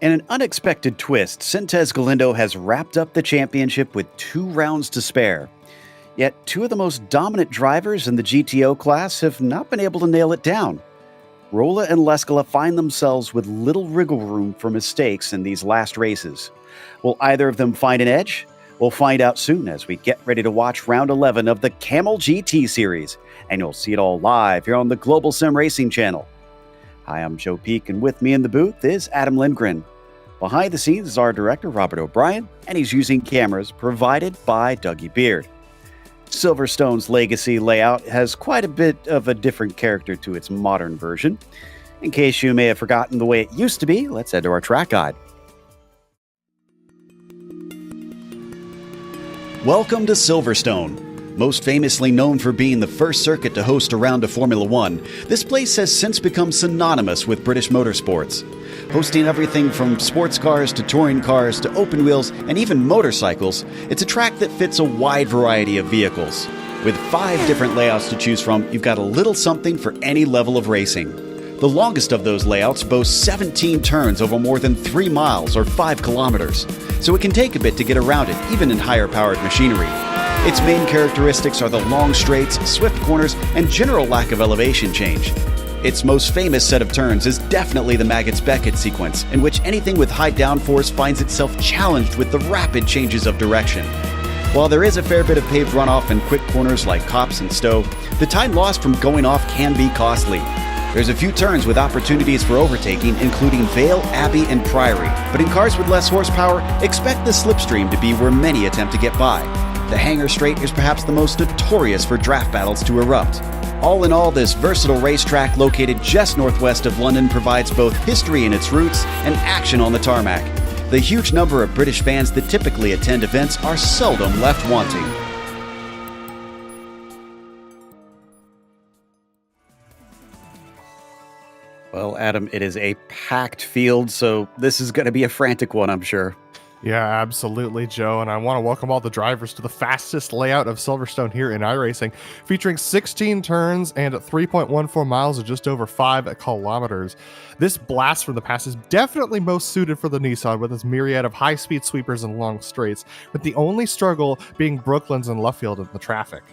In an unexpected twist, Sintez Galindo has wrapped up the championship with 2 rounds to spare. Yet 2 of the most dominant drivers in the GTO class have not been able to nail it down. Rolla and Leskala find themselves with little wriggle room for mistakes in these last races. Will either of them find an edge? We'll find out soon as we get ready to watch round 11 of the Camel GT series, and you'll see it all live here on the Global SimRacing Channel. Hi, I'm Joe Peak, and with me in the booth is Adam Lindgren. Behind the scenes is our director, Robert O'Brien, and he's using cameras provided by Dougie Beard. Silverstone's legacy layout has quite a bit of a different character to its modern version. In case you may have forgotten the way it used to be, let's head to our track guide. Welcome to Silverstone. Most famously known for being the first circuit to host a round of Formula One, this place has since become synonymous with British motorsports. Hosting everything from sports cars to touring cars to open wheels and even motorcycles, it's a track that fits a wide variety of vehicles. With 5 different layouts to choose from, you've got a little something for any level of racing. The longest of those layouts boasts 17 turns over more than 3 miles or 5 kilometers, so it can take a bit to get around it, even in higher-powered machinery. Its main characteristics are the long straights, swift corners, and general lack of elevation change. Its most famous set of turns is definitely the Maggots-Beckett sequence, in which anything with high downforce finds itself challenged with the rapid changes of direction. While there is a fair bit of paved runoff in quick corners like Copse and Stowe, the time lost from going off can be costly. There's a few turns with opportunities for overtaking, including Vale, Abbey, and Priory, but in cars with less horsepower, expect the slipstream to be where many attempt to get by. The Hangar Straight is perhaps the most notorious for draft battles to erupt. All in all, this versatile racetrack located just northwest of London provides both history in its roots and action on the tarmac. The huge number of British fans that typically attend events are seldom left wanting. Well, Adam, it is a packed field, so this is going to be a frantic one, I'm sure. Yeah, absolutely, Joe, and I want to welcome all the drivers to the fastest layout of Silverstone here in iRacing, featuring 16 turns and 3.14 miles or just over 5 kilometers. This blast from the past is definitely most suited for the Nissan with its myriad of high-speed sweepers and long straights, with the only struggle being Brooklands and Luffield in the traffic.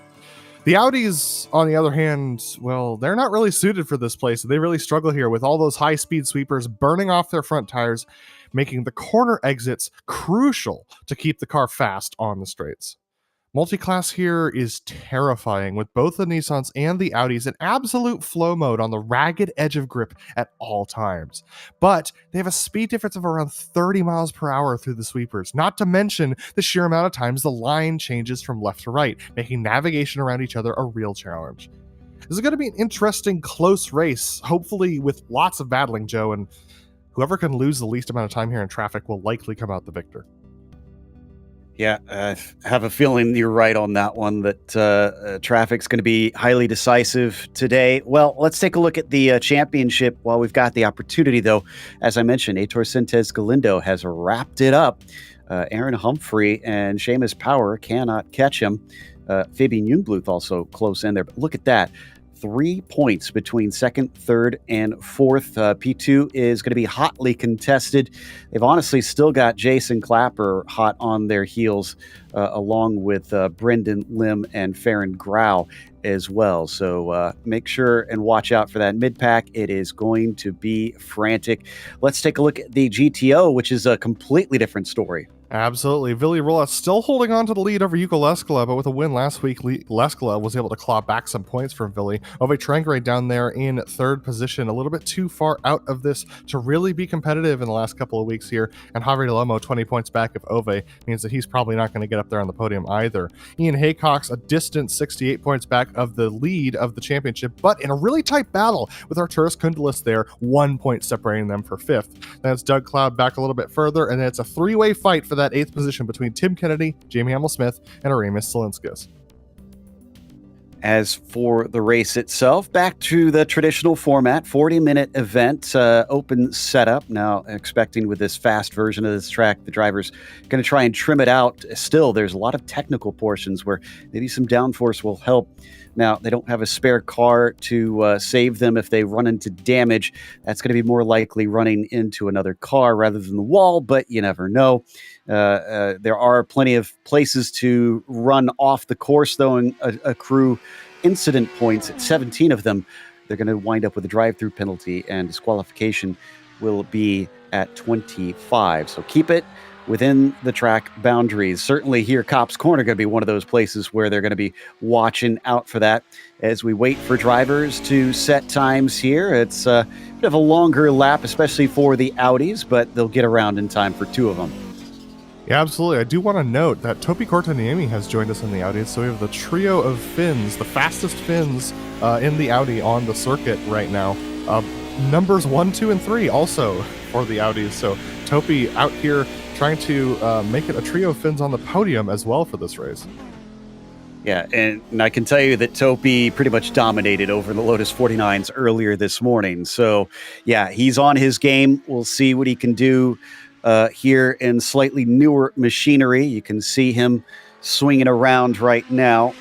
The Audis, on the other hand, well, they're not really suited for this place. They really struggle here with all those high-speed sweepers burning off their front tires, making the corner exits crucial to keep the car fast on the straights. Multiclass here is terrifying, with both the Nissans and the Audis in absolute flow mode on the ragged edge of grip at all times. But they have a speed difference of around 30 miles per hour through the sweepers, not to mention the sheer amount of times the line changes from left to right, making navigation around each other a real challenge. This is going to be an interesting, close race, hopefully with lots of battling, Joe, and whoever can lose the least amount of time here in traffic will likely come out the victor. Yeah, I have a feeling you're right on that one, that traffic's going to be highly decisive today. Well, let's take a look at the championship while we've got the opportunity, though. As I mentioned, Aitor Sintez Galindo has wrapped it up. Aaron Humphrey and Seamus Power cannot catch him. Fabian Jungbluth also close in there. But look at that. 3 points between second, third, and fourth. P2 is going to be hotly contested. They've honestly still got Jason Clapper hot on their heels, along with Brendan Lim and Farron Grau as well. So make sure and watch out for that mid-pack. It is going to be frantic. Let's take a look at the GTO, which is a completely different story. Absolutely. Vili Rolla still holding on to the lead over Yuko Leskala, but with a win last week, Leskala was able to claw back some points from Vili. Ove Trengray down there in third position, a little bit too far out of this to really be competitive in the last couple of weeks here. And Javier Lomo, 20 points back of Ove, means that he's probably not going to get up there on the podium either. Ian Haycock's a distant 68 points back of the lead of the championship, but in a really tight battle with Arturas Kundalis there, 1 point separating them for fifth. Then it's Doug Cloud back a little bit further, and then it's a 3-way fight for that 8th position between Tim Kennedy, Jamie Hamill-Smith, and Aramis Salinskas. As for the race itself, back to the traditional format, 40-minute event, open setup. Now, expecting with this fast version of this track, the driver's going to try and trim it out. Still, there's a lot of technical portions where maybe some downforce will help. Now, they don't have a spare car to save them if they run into damage. That's going to be more likely running into another car rather than the wall, but you never know. There are plenty of places to run off the course, though, and accrue incident points at 17 of them. They're going to wind up with a drive-through penalty, and disqualification will be at 25. So keep it within the track boundaries. Certainly here, Cops Corner going to be one of those places where they're going to be watching out for that. As we wait for drivers to set times here, it's a bit of a longer lap, especially for the Audis, but they'll get around in time for two of them. Yeah, absolutely. I do want to note that Topi Kortaniemi has joined us in the Audi, so we have the trio of Finns, the fastest Finns in the Audi on the circuit right now. Numbers 1, 2, and 3 also for the Audis, so Topi out here trying to make it a trio of Finns on the podium as well for this race. Yeah, and I can tell you that Topi pretty much dominated over the Lotus 49s earlier this morning. So, yeah, he's on his game. We'll see what he can do here in slightly newer machinery. You can see him swinging around right now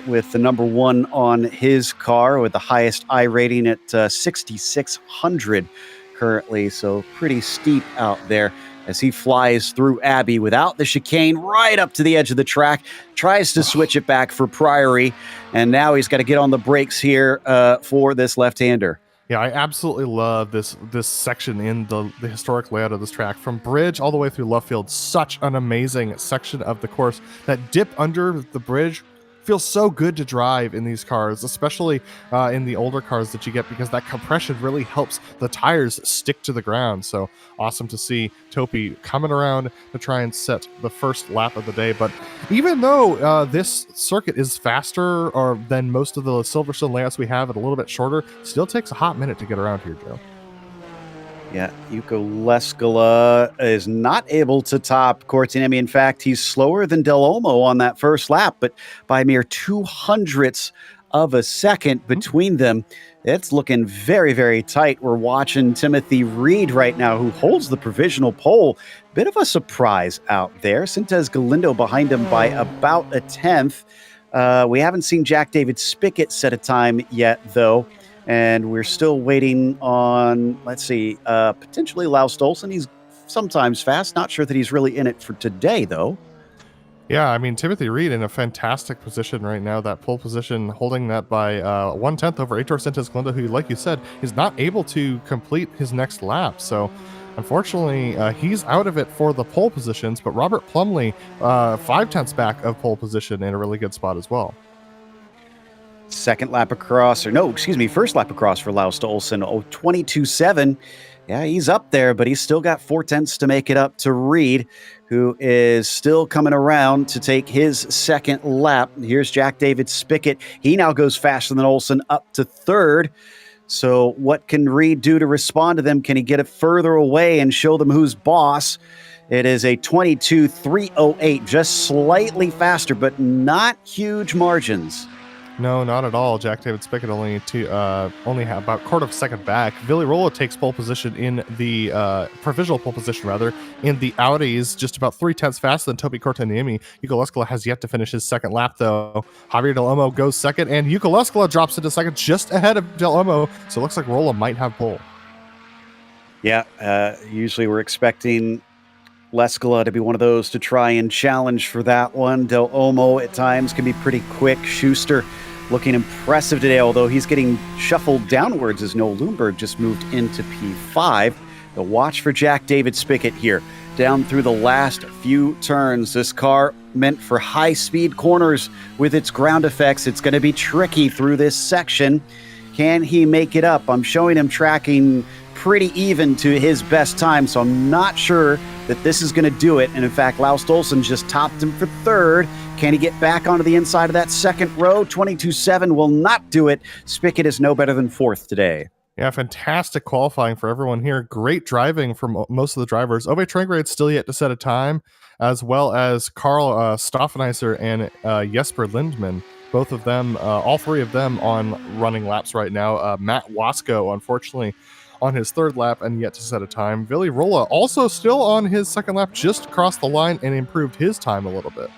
with the number 1 on his car with the highest I rating at 6,600 currently. So pretty steep out there as he flies through Abbey without the chicane right up to the edge of the track, tries to switch it back for Priory, and now he's got to get on the brakes here for this left-hander. Yeah, I absolutely love this section in the historic layout of this track. From bridge all the way through left field, such an amazing section of the course. That dip under the bridge feels so good to drive in these cars, especially in the older cars that you get, because that compression really helps the tires stick to the ground. So awesome to see Topi coming around to try and set the first lap of the day. But even though this circuit is faster than most of the Silverstone layouts we have, and a little bit shorter, still takes a hot minute to get around here, Joe. Yeah, Yuko Leskala is not able to top Kortaniemi. In fact, he's slower than Del Olmo on that first lap, but by a mere 200ths of a second between them. It's looking very, very tight. We're watching Timothy Reed right now, who holds the provisional pole. Bit of a surprise out there. Sintez Galindo behind him by about a 10th. We haven't seen Jack David Spickett set a time yet, though. And we're still waiting on, let's see, potentially Lars Stolsen. He's sometimes fast. Not sure that he's really in it for today, though. Yeah, I mean, Timothy Reed in a fantastic position right now. That pole position, holding that by 1/10 over Heitor Sintez Galindo, who, like you said, is not able to complete his next lap. So, unfortunately, he's out of it for the pole positions. But Robert Plumley, 5/10 back of pole position in a really good spot as well. First lap across for Lars Stolsen. 22.7. Yeah, he's up there, but he's still got 4/10 to make it up to Reed, who is still coming around to take his second lap. Here's Jack David Spickett. He now goes faster than Olsen, up to third. So what can Reed do to respond to them? Can he get it further away and show them who's boss? It is a 22.308, just slightly faster, but not huge margins. No, not at all. Jack David Spickett only have about quarter of a second back. Villarroel takes pole position in the provisional pole position, rather, in the Audis, just about 3/10 faster than Topi Kortaniemi. Yuko Leskala has yet to finish his second lap, though. Javier Del Olmo goes second, and Yuko Leskala drops into second just ahead of Del Olmo. So it looks like Rolla might have pole. Yeah, usually we're expecting Leskala to be one of those to try and challenge for that one. Del Olmo at times can be pretty quick. Schuster looking impressive today, although he's getting shuffled downwards as Noel Lumberg just moved into P5. The watch for Jack David Spickett here. Down through the last few turns. This car meant for high-speed corners with its ground effects. It's going to be tricky through this section. Can he make it up? I'm showing him tracking pretty even to his best time, so I'm not sure that this is going to do it. And in fact, Lars Stolsen just topped him for third. Can he get back onto the inside of that second row? 22.7 will not do it. Spickett is no better than fourth today. Yeah, fantastic qualifying for everyone here. Great driving from most of the drivers. Ove Trengrade's still yet to set a time, as well as Carl Stoffenheiser and Jesper Lindman. Both of them, all three of them on running laps right now. Matt Wasco, unfortunately, on his third lap and yet to set a time. Villy Rolla also still on his second lap, just crossed the line and improved his time a little bit.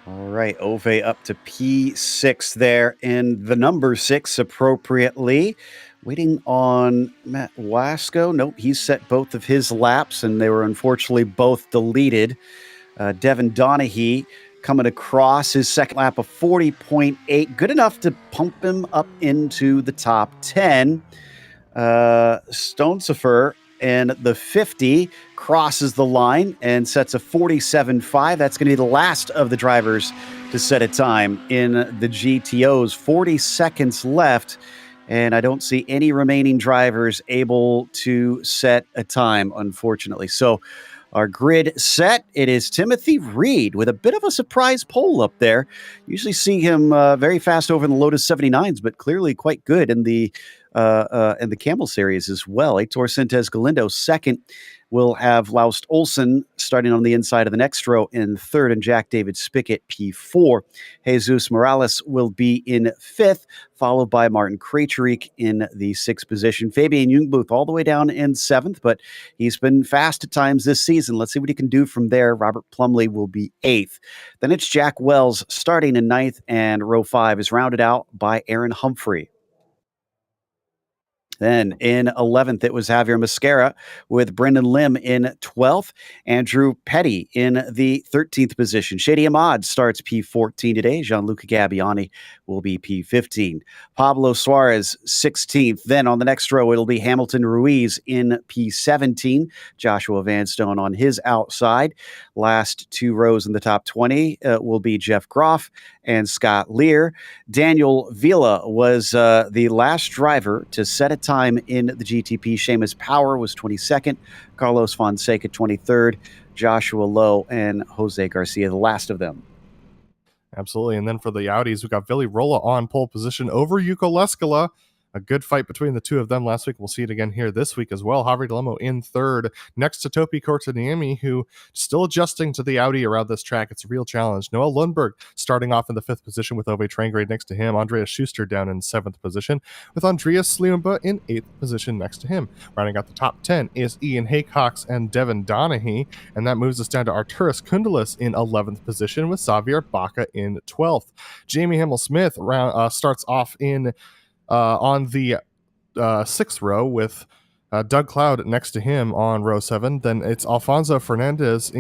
All right, Ove up to P6 there, and the number 6 appropriately. Waiting on Matt Wasco. Nope, he's set both of his laps, and they were unfortunately both deleted. Devin Donaghy coming across his second lap of 40.8. Good enough to pump him up into the top 10. Stonesifer in the 50 crosses the line and sets a 47.5. That's going to be the last of the drivers to set a time in the GTOs. 40 seconds left, and I don't see any remaining drivers able to set a time, unfortunately. So our grid set, it is Timothy Reed with a bit of a surprise pole up there. Usually see him very fast over in the Lotus 79s, but clearly quite good in the Camel series as well. Heitor Sintes Galindo second. We'll have Laust Olsen starting on the inside of the next row in third, and Jack David Spickett P4. Jesus Morales will be in fifth, followed by Martin Krejcik in the sixth position. Fabian Jungbluth all the way down in seventh, but he's been fast at times this season. Let's see what he can do from there. Robert Plumley will be eighth. Then it's Jack Wells starting in ninth, and row 5 is rounded out by Aaron Humphrey. Then in 11th, it was Javier Mascara with Brendan Lim in 12th. Andrew Petty in the 13th position. Shady Ahmad starts P14 today. Gianluca Gabbiani will be P15. Pablo Suarez, 16th. Then on the next row, it'll be Hamilton Ruiz in P17. Joshua Vanstone on his outside. Last two rows in the top 20 will be Jeff Groff and Scott Lear. Daniel Vila was the last driver to set a time in the GTP. Seamus Power was 22nd. Carlos Fonseca, 23rd. Joshua Lowe and Jose Garcia, the last of them. Absolutely. And then for the Audis, we've got Villy Rolla on pole position over Yuko Leskala. A good fight between the two of them last week. We'll see it again here this week as well. Javi Delemo in third, next to Topi Kortaniemi, who still adjusting to the Audi around this track. It's a real challenge. Noah Lundberg starting off in the fifth position with Ove Trangrade next to him. Andreas Schuster down in seventh position with Andreas Sliumba in eighth position next to him. Rounding out the top 10 is Ian Haycox and Devin Donaghy, and that moves us down to Arturas Kundalis in 11th position with Xavier Baca in 12th. Jamie Himmel-Smith starts off on the sixth row with Doug Cloud next to him on row 7. Then it's Alfonso Fernandez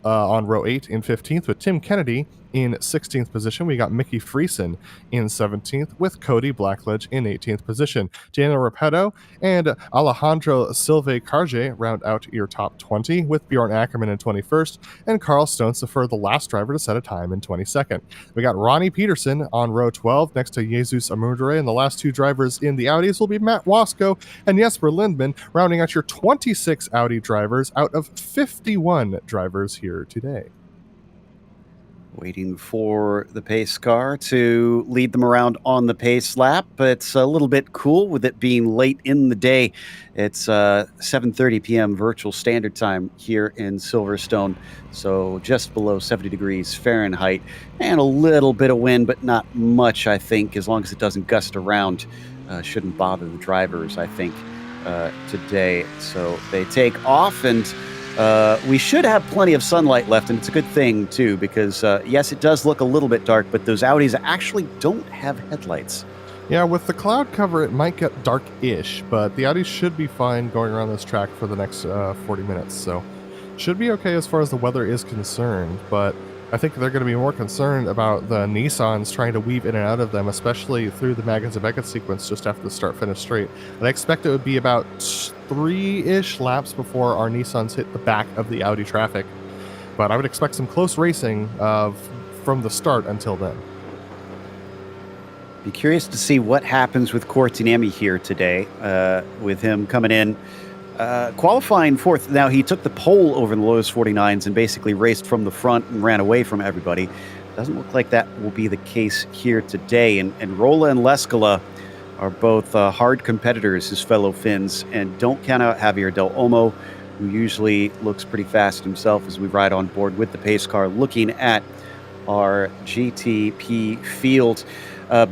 on row 8 in 15th with Tim Kennedy in 16th position. We got Mickey Friesen in 17th with Cody Blackledge in 18th position. Daniel Repetto and Alejandro Silve Carge round out your top 20 with Bjorn Ackerman in 21st and Carl Stonesifer, the last driver to set a time, in 22nd. We got Ronnie Peterson on row 12 next to Jesus Amundere, and the last two drivers in the Audis will be Matt Wasco and Jesper Lindman, rounding out your 26 Audi drivers out of 51 drivers here today. Waiting for the pace car to lead them around on the pace lap. It's a little bit cool with it being late in the day. It's 7:30 p.m. virtual standard time here in Silverstone, so just below 70 degrees Fahrenheit, and a little bit of wind, but not much, I think, as long as it doesn't gust around. Shouldn't bother the drivers, I think, today. So they take off, and we should have plenty of sunlight left, and it's a good thing, too, because, yes, it does look a little bit dark, but those Audis actually don't have headlights. Yeah, with the cloud cover, it might get dark-ish, but the Audis should be fine going around this track for the next 40 minutes, so should be okay as far as the weather is concerned, but I think they're going to be more concerned about the Nissans trying to weave in and out of them, especially through the Maggins and Beckett sequence just after the start-finish straight. And I expect it would be about 3-ish laps before our Nissans hit the back of the Audi traffic. But I would expect some close racing from the start until then. Be curious to see what happens with Kortaniemi here today, with him coming in. Qualifying fourth. Now, he took the pole over the Lotus 49s and basically raced from the front and ran away from everybody. Doesn't look like that will be the case here today. And Rolla and Leskala are both hard competitors, his fellow Finns. And don't count out Javier Del Olmo, who usually looks pretty fast himself as we ride on board with the pace car, looking at our GTP field.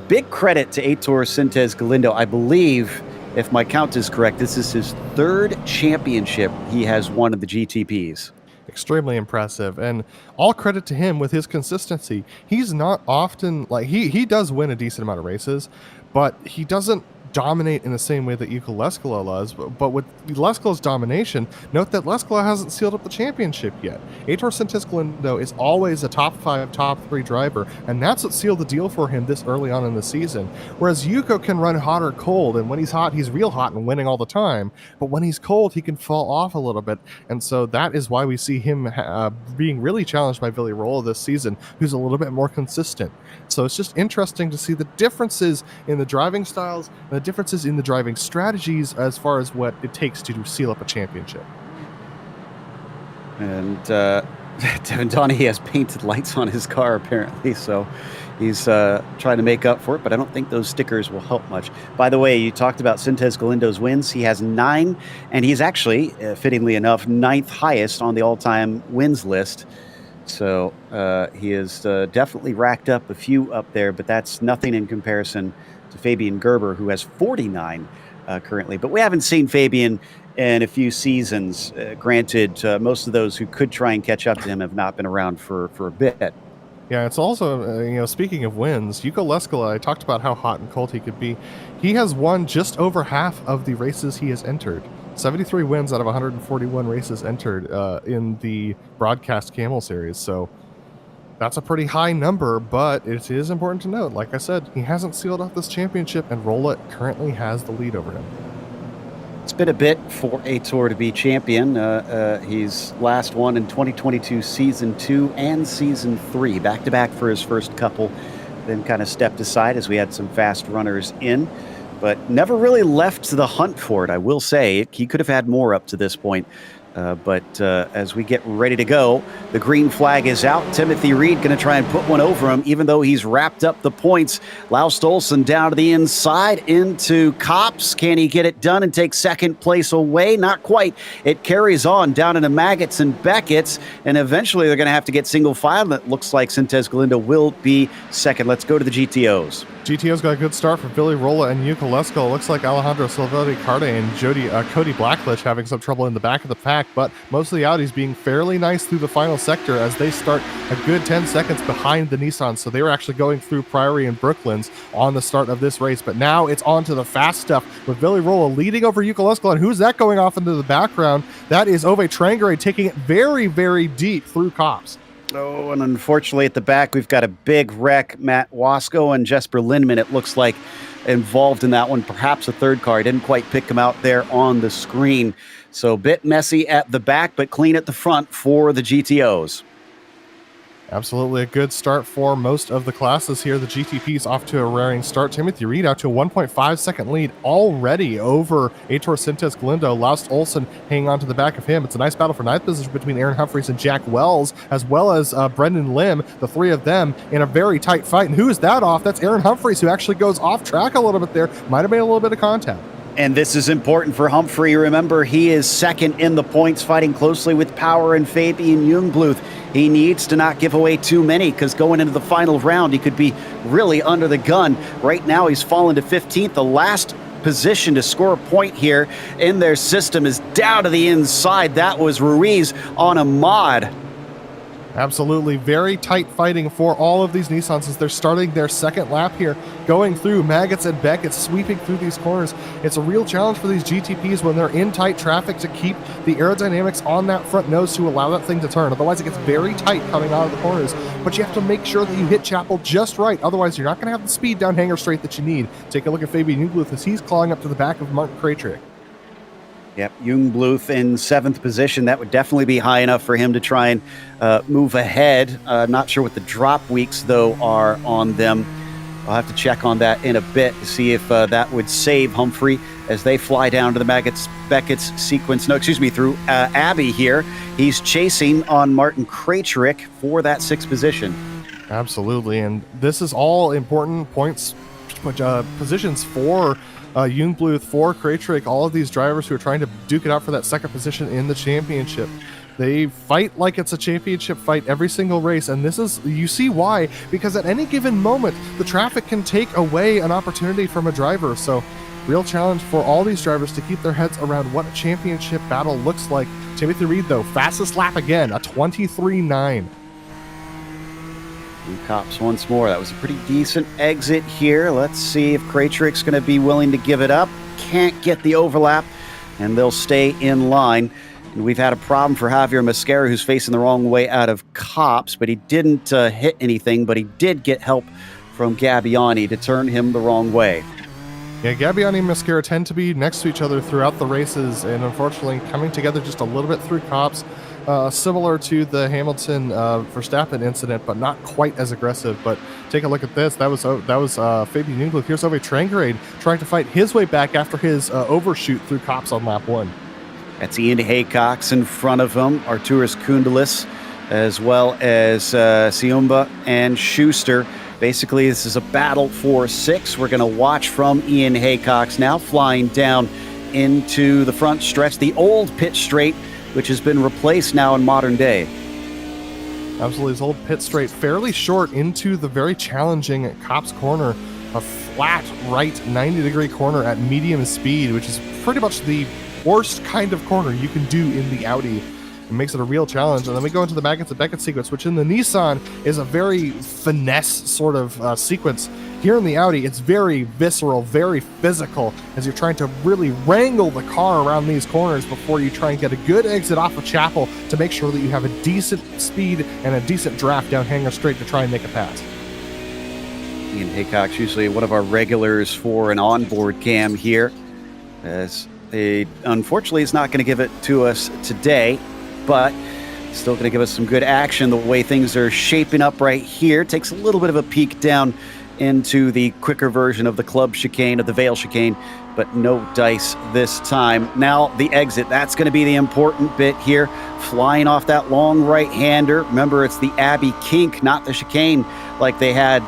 Big credit to Heitor Sintez Galindo. I believe, if my count is correct, this is his third championship he has won of the GTPs. Extremely impressive, and all credit to him with his consistency. He's not often, like, he does win a decent amount of races, but he doesn't dominate in the same way that Yuka Leskala does. But with Leskala's domination, note that Leskala hasn't sealed up the championship yet. Heitor Sintez Galindo is always a top 5, top 3 driver, and that's what sealed the deal for him this early on in the season. Whereas Yuko can run hot or cold, and when he's hot, he's real hot and winning all the time. But when he's cold, he can fall off a little bit, and so that is why we see him being really challenged by Billy Rolla this season, who's a little bit more consistent. So it's just interesting to see the differences in the driving styles and the differences in the driving strategies as far as what it takes to seal up a championship. And Devin Donahue has painted lights on his car, apparently, so he's trying to make up for it, but I don't think those stickers will help much. By the way, you talked about Sintez Galindo's wins. He has 9, and he's actually, fittingly enough, 9th highest on the all-time wins list. So he has definitely racked up a few up there, but that's nothing in comparison to Fabian Gerber, who has 49 currently. But we haven't seen Fabian in a few seasons. Granted, most of those who could try and catch up to him have not been around for a bit. Yeah, it's also, speaking of wins, Yuko Leskala, I talked about how hot and cold he could be. He has won just over half of the races he has entered. 73 wins out of 141 races entered in the broadcast Camel series. So that's a pretty high number, but it is important to note, like I said, he hasn't sealed up this championship, and Rolla currently has the lead over him. It's been a bit for Heitor to be champion. He's last won in 2022 Season 2 and Season 3, back-to-back for his first couple, then kind of stepped aside as we had some fast runners in, but never really left the hunt for it, I will say. He could have had more up to this point. But as we get ready to go, the green flag is out. Timothy Reed going to try and put one over him, even though he's wrapped up the points. Laust Olsen down to the inside into Copps. Can he get it done and take second place away? Not quite. It carries on down into Maggots and Beckett's, and eventually they're going to have to get single file. It looks like Sintez Galindo will be second. Let's go to the GTOs. GTO's got a good start for Billy Rolla and Yuka Leskala. Looks like Alejandro Silvetti Carde and Cody Blackledge having some trouble in the back of the pack, but most of the Audis being fairly nice through the final sector as they start a good 10 seconds behind the Nissan. So they were actually going through Priory and Brooklands on the start of this race, but now it's on to the fast stuff with Billy Rolla leading over Yuka Leskala. And who's that going off into the background? That is Ove Trangere taking it very, very deep through Copps. Oh, and unfortunately at the back, we've got a big wreck. Matt Wasco and Jesper Lindman, it looks like, involved in that one. Perhaps a third car. I didn't quite pick him out there on the screen. So a bit messy at the back, but clean at the front for the GTOs. Absolutely a good start for most of the classes here. The GTP's off to a raring start. Timothy Reed out to a 1.5 second lead already over Heitor Sintez Galindo. Laust Olsen hanging on to the back of him. It's a nice battle for ninth position between Aaron Humphreys and Jack Wells, as well as Brendan Lim, the three of them in a very tight fight. And who is that off? That's Aaron Humphreys, who actually goes off track a little bit there. Might have made a little bit of contact. And this is important for Humphrey. Remember, he is second in the points, fighting closely with Power and Fabian Jungbluth. He needs to not give away too many, because going into the final round, he could be really under the gun. Right now, he's fallen to 15th. The last position to score a point here in their system is down to the inside. That was Ruiz on a mod. Absolutely. Very tight fighting for all of these Nissans as they're starting their second lap here, going through Maggots and Beckett's, sweeping through these corners. It's a real challenge for these GTPs when they're in tight traffic to keep the aerodynamics on that front nose to allow that thing to turn. Otherwise, it gets very tight coming out of the corners. But you have to make sure that you hit Chapel just right. Otherwise, you're not going to have the speed down Hanger Straight that you need. Take a look at Fabian Jungbluth as he's clawing up to the back of Martin Krejcik. Yep, Jungbluth in 7th position. That would definitely be high enough for him to try and move ahead. Not sure what the drop weeks, though, are on them. I'll have to check on that in a bit to see if that would save Humphrey as they fly down to the Beckett's sequence. No, excuse me, through Abbey here. He's chasing on Martin Krejcik for that 6th position. Absolutely, and this is all important points, positions for Jungbluth, for Krejcik, all of these drivers who are trying to duke it out for that second position in the championship. They fight like it's a championship fight every single race, and this is, you see why, because at any given moment, the traffic can take away an opportunity from a driver. So real challenge for all these drivers to keep their heads around what a championship battle looks like. Timothy Reed, though, fastest lap again, a 23.9. Cops once more. That was a pretty decent exit here. Let's see if Kratrick's going to be willing to give it up. Can't get the overlap, and they'll stay in line. And we've had a problem for Javier Mascara, who's facing the wrong way out of Cops, but he didn't hit anything, but he did get help from Gabbiani to turn him the wrong way. Yeah, Gabbiani and Mascara tend to be next to each other throughout the races, and unfortunately coming together just a little bit through Cops. Similar to the Hamilton Verstappen incident, but not quite as aggressive. But take a look at this. That was Fabian Jungluth. Here's Ove Trangrade trying to fight his way back after his overshoot through Cops on lap 1. That's Ian Haycox in front of him, Arturas Kundalis, as well as Siumba and Schuster. Basically, this is a battle for 6. We're going to watch from Ian Haycox now, flying down into the front stretch, the old pit straight, which has been replaced now in modern day. Absolutely, his old pit straight, fairly short into the very challenging Cops corner, a flat right 90-degree corner at medium speed, which is pretty much the worst kind of corner you can do in the Audi. It makes it a real challenge. And then we go into the Maggots and Beckett sequence, which in the Nissan is a very finesse sort of sequence. Here in the Audi, it's very visceral, very physical, as you're trying to really wrangle the car around these corners before you try and get a good exit off of Chapel to make sure that you have a decent speed and a decent draft down Hangar Straight to try and make a pass. Ian Haycox, usually one of our regulars for an onboard cam here, as he unfortunately is not going to give it to us today, but still going to give us some good action the way things are shaping up right here. Takes a little bit of a peek down into the quicker version of the club chicane, of the Vale chicane, but no dice this time. Now the exit, that's going to be the important bit here. Flying off that long right-hander. Remember, it's the Abbey kink, not the chicane like they had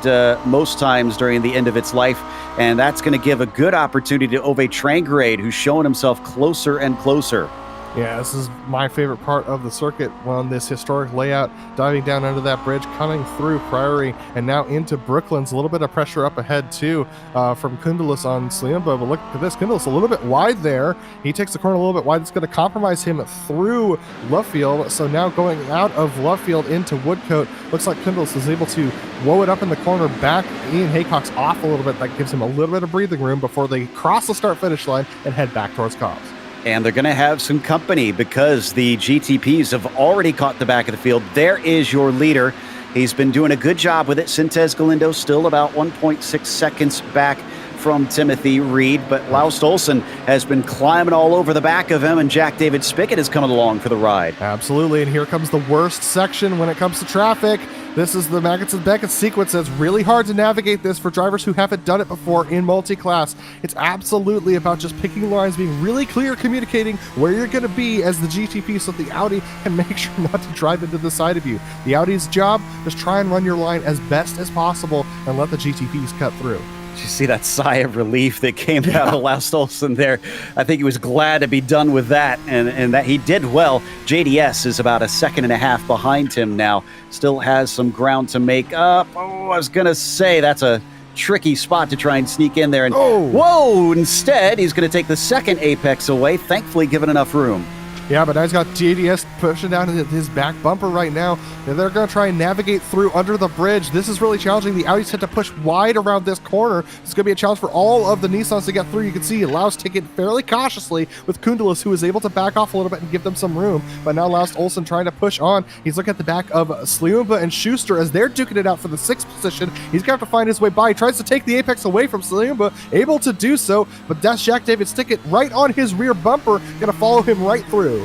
most times during the end of its life. And that's going to give a good opportunity to Ove Trangrade, who's showing himself closer and closer. Yeah, this is my favorite part of the circuit on this historic layout, diving down under that bridge, coming through Priory, and now into Brooklands. A little bit of pressure up ahead, too, from Kundalis on Sliumba. But look at this, Kundalis a little bit wide there. He takes the corner a little bit wide. It's going to compromise him through Lovefield. So now going out of Lovefield into Woodcote, looks like Kundalis is able to woe it up in the corner, back Ian Haycox off a little bit. That gives him a little bit of breathing room before they cross the start-finish line and head back towards Cobbs. And they're going to have some company because the GTPs have already caught the back of the field. There is your leader. He's been doing a good job with it. Sintez Galindo still about 1.6 seconds back from Timothy Reed, but Laust Olsen has been climbing all over the back of him, and Jack David Spickett is coming along for the ride. Absolutely, and here comes the worst section when it comes to traffic. This is the Maggots and Beckett sequence. It's really hard to navigate this for drivers who haven't done it before in multi-class. It's absolutely about just picking lines, being really clear, communicating where you're going to be as the GTP so the Audi can make sure not to drive into the side of you. The Audi's job is try and run your line as best as possible and let the GTPs cut through. Did you see that sigh of relief that came out of Laust Olsen there? I think he was glad to be done with that, and that he did well. JDS is about 1.5 seconds behind him now. Still has some ground to make up. Oh, I was going to say that's a tricky spot to try and sneak in there. And whoa, instead, he's going to take the second apex away, thankfully given enough room. Yeah, but now he's got JDS pushing down his back bumper right now. And they're going to try and navigate through under the bridge. This is really challenging. The Audis had to push wide around this corner. It's going to be a challenge for all of the Nissans to get through. You can see Laust take it fairly cautiously with Kundalis, who is able to back off a little bit and give them some room. But now Laust Olsen trying to push on. He's looking at the back of Sliumba and Schuster as they're duking it out for the 6th position. He's going to have to find his way by. He tries to take the apex away from Sliumba, able to do so, but that's Jack David Stickett right on his rear bumper, going to follow him right through.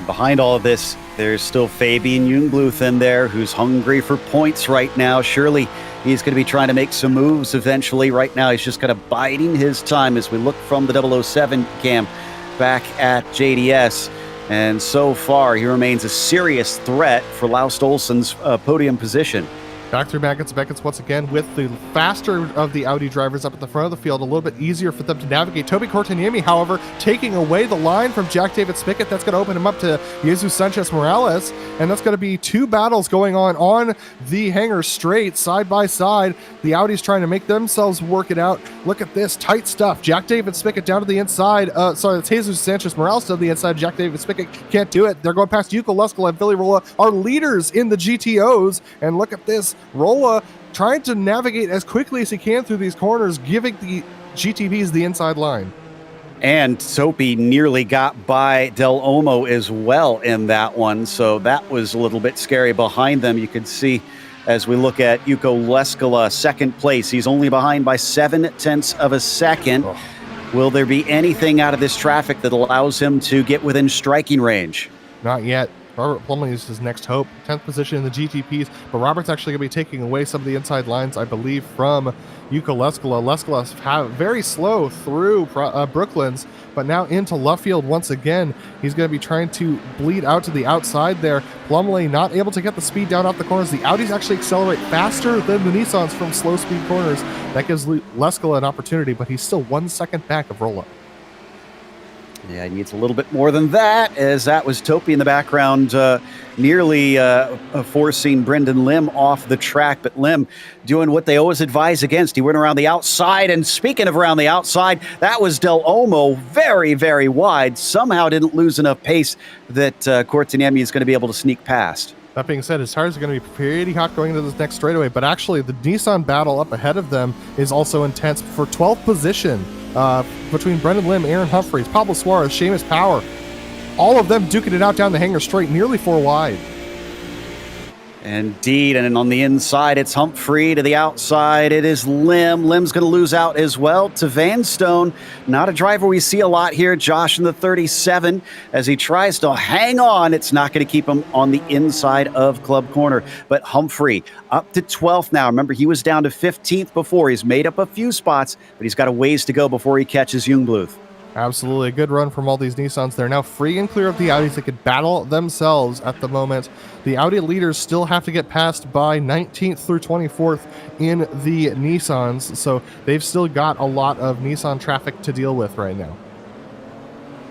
Behind all of this, there's still Fabian Jungluth in there, who's hungry for points right now. Surely he's going to be trying to make some moves eventually. Right now, he's just kind of biding his time as we look from the 007 cam back at JDS. And so far, he remains a serious threat for Laust Olsen's podium position. Back through Beckett's once again with the faster of the Audi drivers up at the front of the field. A little bit easier for them to navigate. Toby Cortiniemi, however, taking away the line from Jack David Spickett. That's going to open him up to Jesus Sanchez Morales. And that's going to be two battles going on the hangar straight, side by side. The Audis trying to make themselves work it out. Look at this tight stuff. Jack David Spickett down to the inside. Sorry, it's Jesus Sanchez Morales to the inside. Jack David Spickett can't do it. They're going past Yuko Leskola and Billy Rolla, our leaders in the GTOs. And look at this. Rolla trying to navigate as quickly as he can through these corners, giving the GTPs the inside line. And Soapy nearly got by Del Olmo as well in that one, so that was a little bit scary. Behind them, you could see as we look at Yuko Leskola, second place. He's only behind by 0.7 of a second. Oh. Will there be anything out of this traffic that allows him to get within striking range? Not yet. Robert Plumley is his next hope. 10th position in the GTPs, but Robert's actually going to be taking away some of the inside lines, I believe, from Yuko Leskola. Leskola very slow through Brooklands, but now into Luffield once again. He's going to be trying to bleed out to the outside there. Plumley not able to get the speed down off the corners. The Audis actually accelerate faster than the Nissans from slow speed corners. That gives Leskola an opportunity, but he's still 1 second back of Rolla. Yeah, he needs a little bit more than that, as that was Topi in the background, nearly forcing Brendan Lim off the track. But Lim doing what they always advise against. He went around the outside, and speaking of around the outside, that was Del Olmo, very, very wide. Somehow didn't lose enough pace that Cortiniemi is going to be able to sneak past. That being said, his tires are going to be pretty hot going into this next straightaway, but actually the Nissan battle up ahead of them is also intense for 12th position between Brendan Lim, Aaron Humphreys, Pablo Suarez, Seamus Power. All of them duking it out down the hangar straight, nearly 4 wide. Indeed, and on the inside, it's Humphrey. To the outside, it is Lim. Lim's going to lose out as well to Vanstone. Not a driver we see a lot here. Josh in the 37, as he tries to hang on. It's not going to keep him on the inside of Club Corner. But Humphrey up to 12th now. Remember, he was down to 15th before. He's made up a few spots, but he's got a ways to go before he catches Jungbluth. Absolutely. A good run from all these Nissans. They're now free and clear of the Audis that could battle themselves at the moment. The Audi leaders still have to get passed by 19th through 24th in the Nissans, so they've still got a lot of Nissan traffic to deal with right now.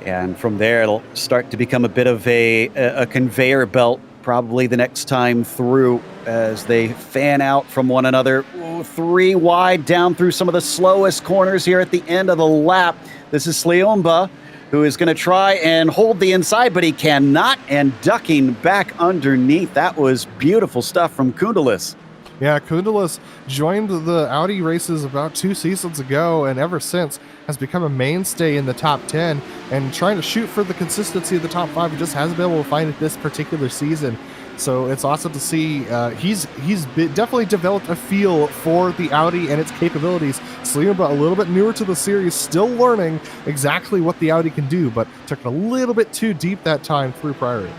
And from there, it'll start to become a bit of a conveyor belt probably the next time through as they fan out from one another. 3 wide down through some of the slowest corners here at the end of the lap. This is Sliomba, who is going to try and hold the inside, but he cannot, and ducking back underneath. That was beautiful stuff from Kundalis. Yeah, Kundalis joined the Audi races about 2 seasons ago, and ever since has become a mainstay in the top 10 and trying to shoot for the consistency of the top 5. He just hasn't been able to find it this particular season. So it's awesome to see he's definitely developed a feel for the Audi and its capabilities. Sliumba, a little bit newer to the series, still learning exactly what the Audi can do, but took it a little bit too deep that time through Priory.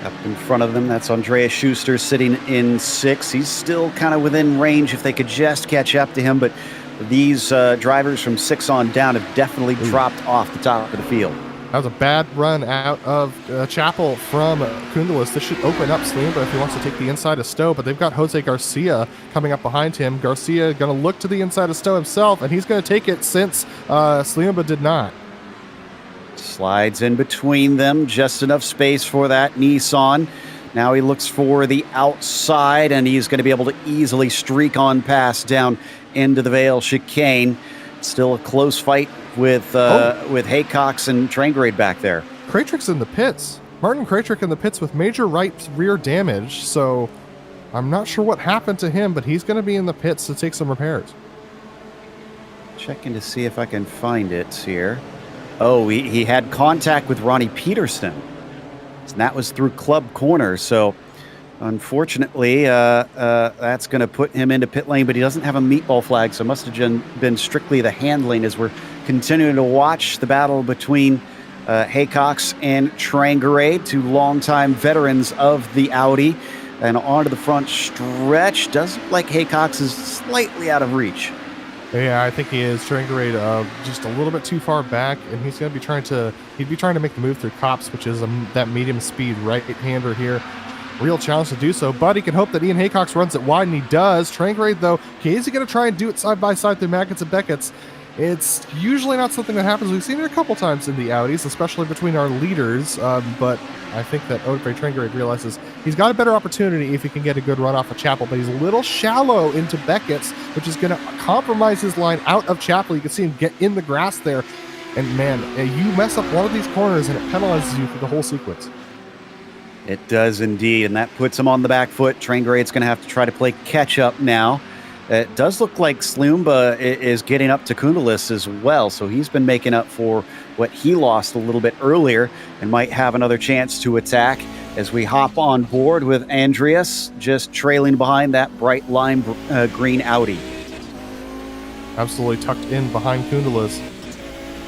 Up in front of them, that's Andreas Schuster sitting in 6th. He's still kind of within range if they could just catch up to him, but these drivers from 6 on down have definitely dropped off the top of the field. That was a bad run out of Chapel from Kundalis. This should open up Sliumba if he wants to take the inside of Stowe, but they've got Jose Garcia coming up behind him. Garcia going to look to the inside of Stowe himself, and he's going to take it since Sliumba did not. Slides in between them, just enough space for that Nissan. Now he looks for the outside, and he's going to be able to easily streak on past down into the Vale chicane. Still a close fight with Haycox and Trangrade back there. Kraytrick's in the pits. Martin Kraytrick in the pits with major right rear damage, so I'm not sure what happened to him, but he's going to be in the pits to take some repairs. Checking to see if I can find it here. Oh, he had contact with Ronnie Peterson, and that was through Club Corner, so unfortunately, that's going to put him into pit lane, but he doesn't have a meatball flag, so it must have been strictly the handling as we're continuing to watch the battle between Haycox and Trangarade, 2 longtime veterans of the Audi. And onto the front stretch. Does look like Haycox is slightly out of reach. Yeah, I think he is. Trangarade just a little bit too far back, and he's going to be trying to make the move through Cops, which is that medium speed right-hander here. real challenge to do so, but he can hope that Ian Haycox runs it wide, and he does. Trangrade, though, is he going to try and do it side by side through Maggots and Beckett's? It's usually not something that happens. We've seen it a couple times in the Audis, especially between our leaders, but I think that Odefray Trangrade realizes he's got a better opportunity if he can get a good run off of Chapel, but he's a little shallow into Beckett's, which is going to compromise his line out of Chapel. You can see him get in the grass there, and man, you mess up one of these corners and it penalizes you for the whole sequence. It does indeed, and that puts him on the back foot. Trangrade's going to have to try to play catch-up now. It does look like Slumba is getting up to Kundalis as well, so he's been making up for what he lost a little bit earlier and might have another chance to attack as we hop on board with Andreas just trailing behind that bright lime green Audi. Absolutely tucked in behind Kundalis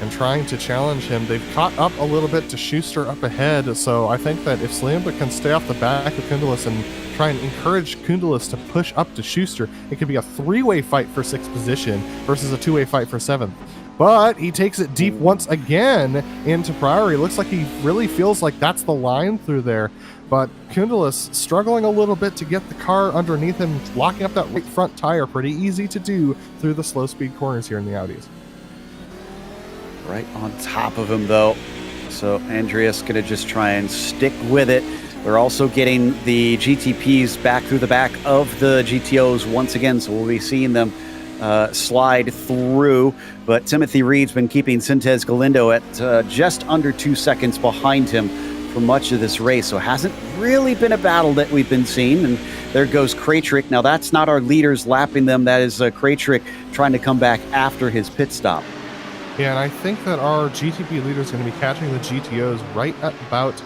and trying to challenge him. They've caught up a little bit to Schuster up ahead, so I think that if Slumba can stay off the back of Kundalis and try and encourage Kundalis to push up to Schuster, it could be a three-way fight for 6th position versus a two-way fight for 7th. But he takes it deep once again into Priory. Looks like he really feels like that's the line through there. But Kundalis struggling a little bit to get the car underneath him, locking up that right front tire. Pretty easy to do through the slow-speed corners here in the Audis. Right on top of him, though. So Andreas going to just try and stick with it. We're also getting the GTPs back through the back of the GTOs once again, so we'll be seeing them slide through. But Timothy Reed's been keeping Sintez Galindo at just under 2 seconds behind him for much of this race, so it hasn't really been a battle that we've been seeing. And there goes Kraytrick. Now that's not our leaders lapping them, that is Kraytrick trying to come back after his pit stop. Yeah, and I think that our GTP leader is going to be catching the GTOs right about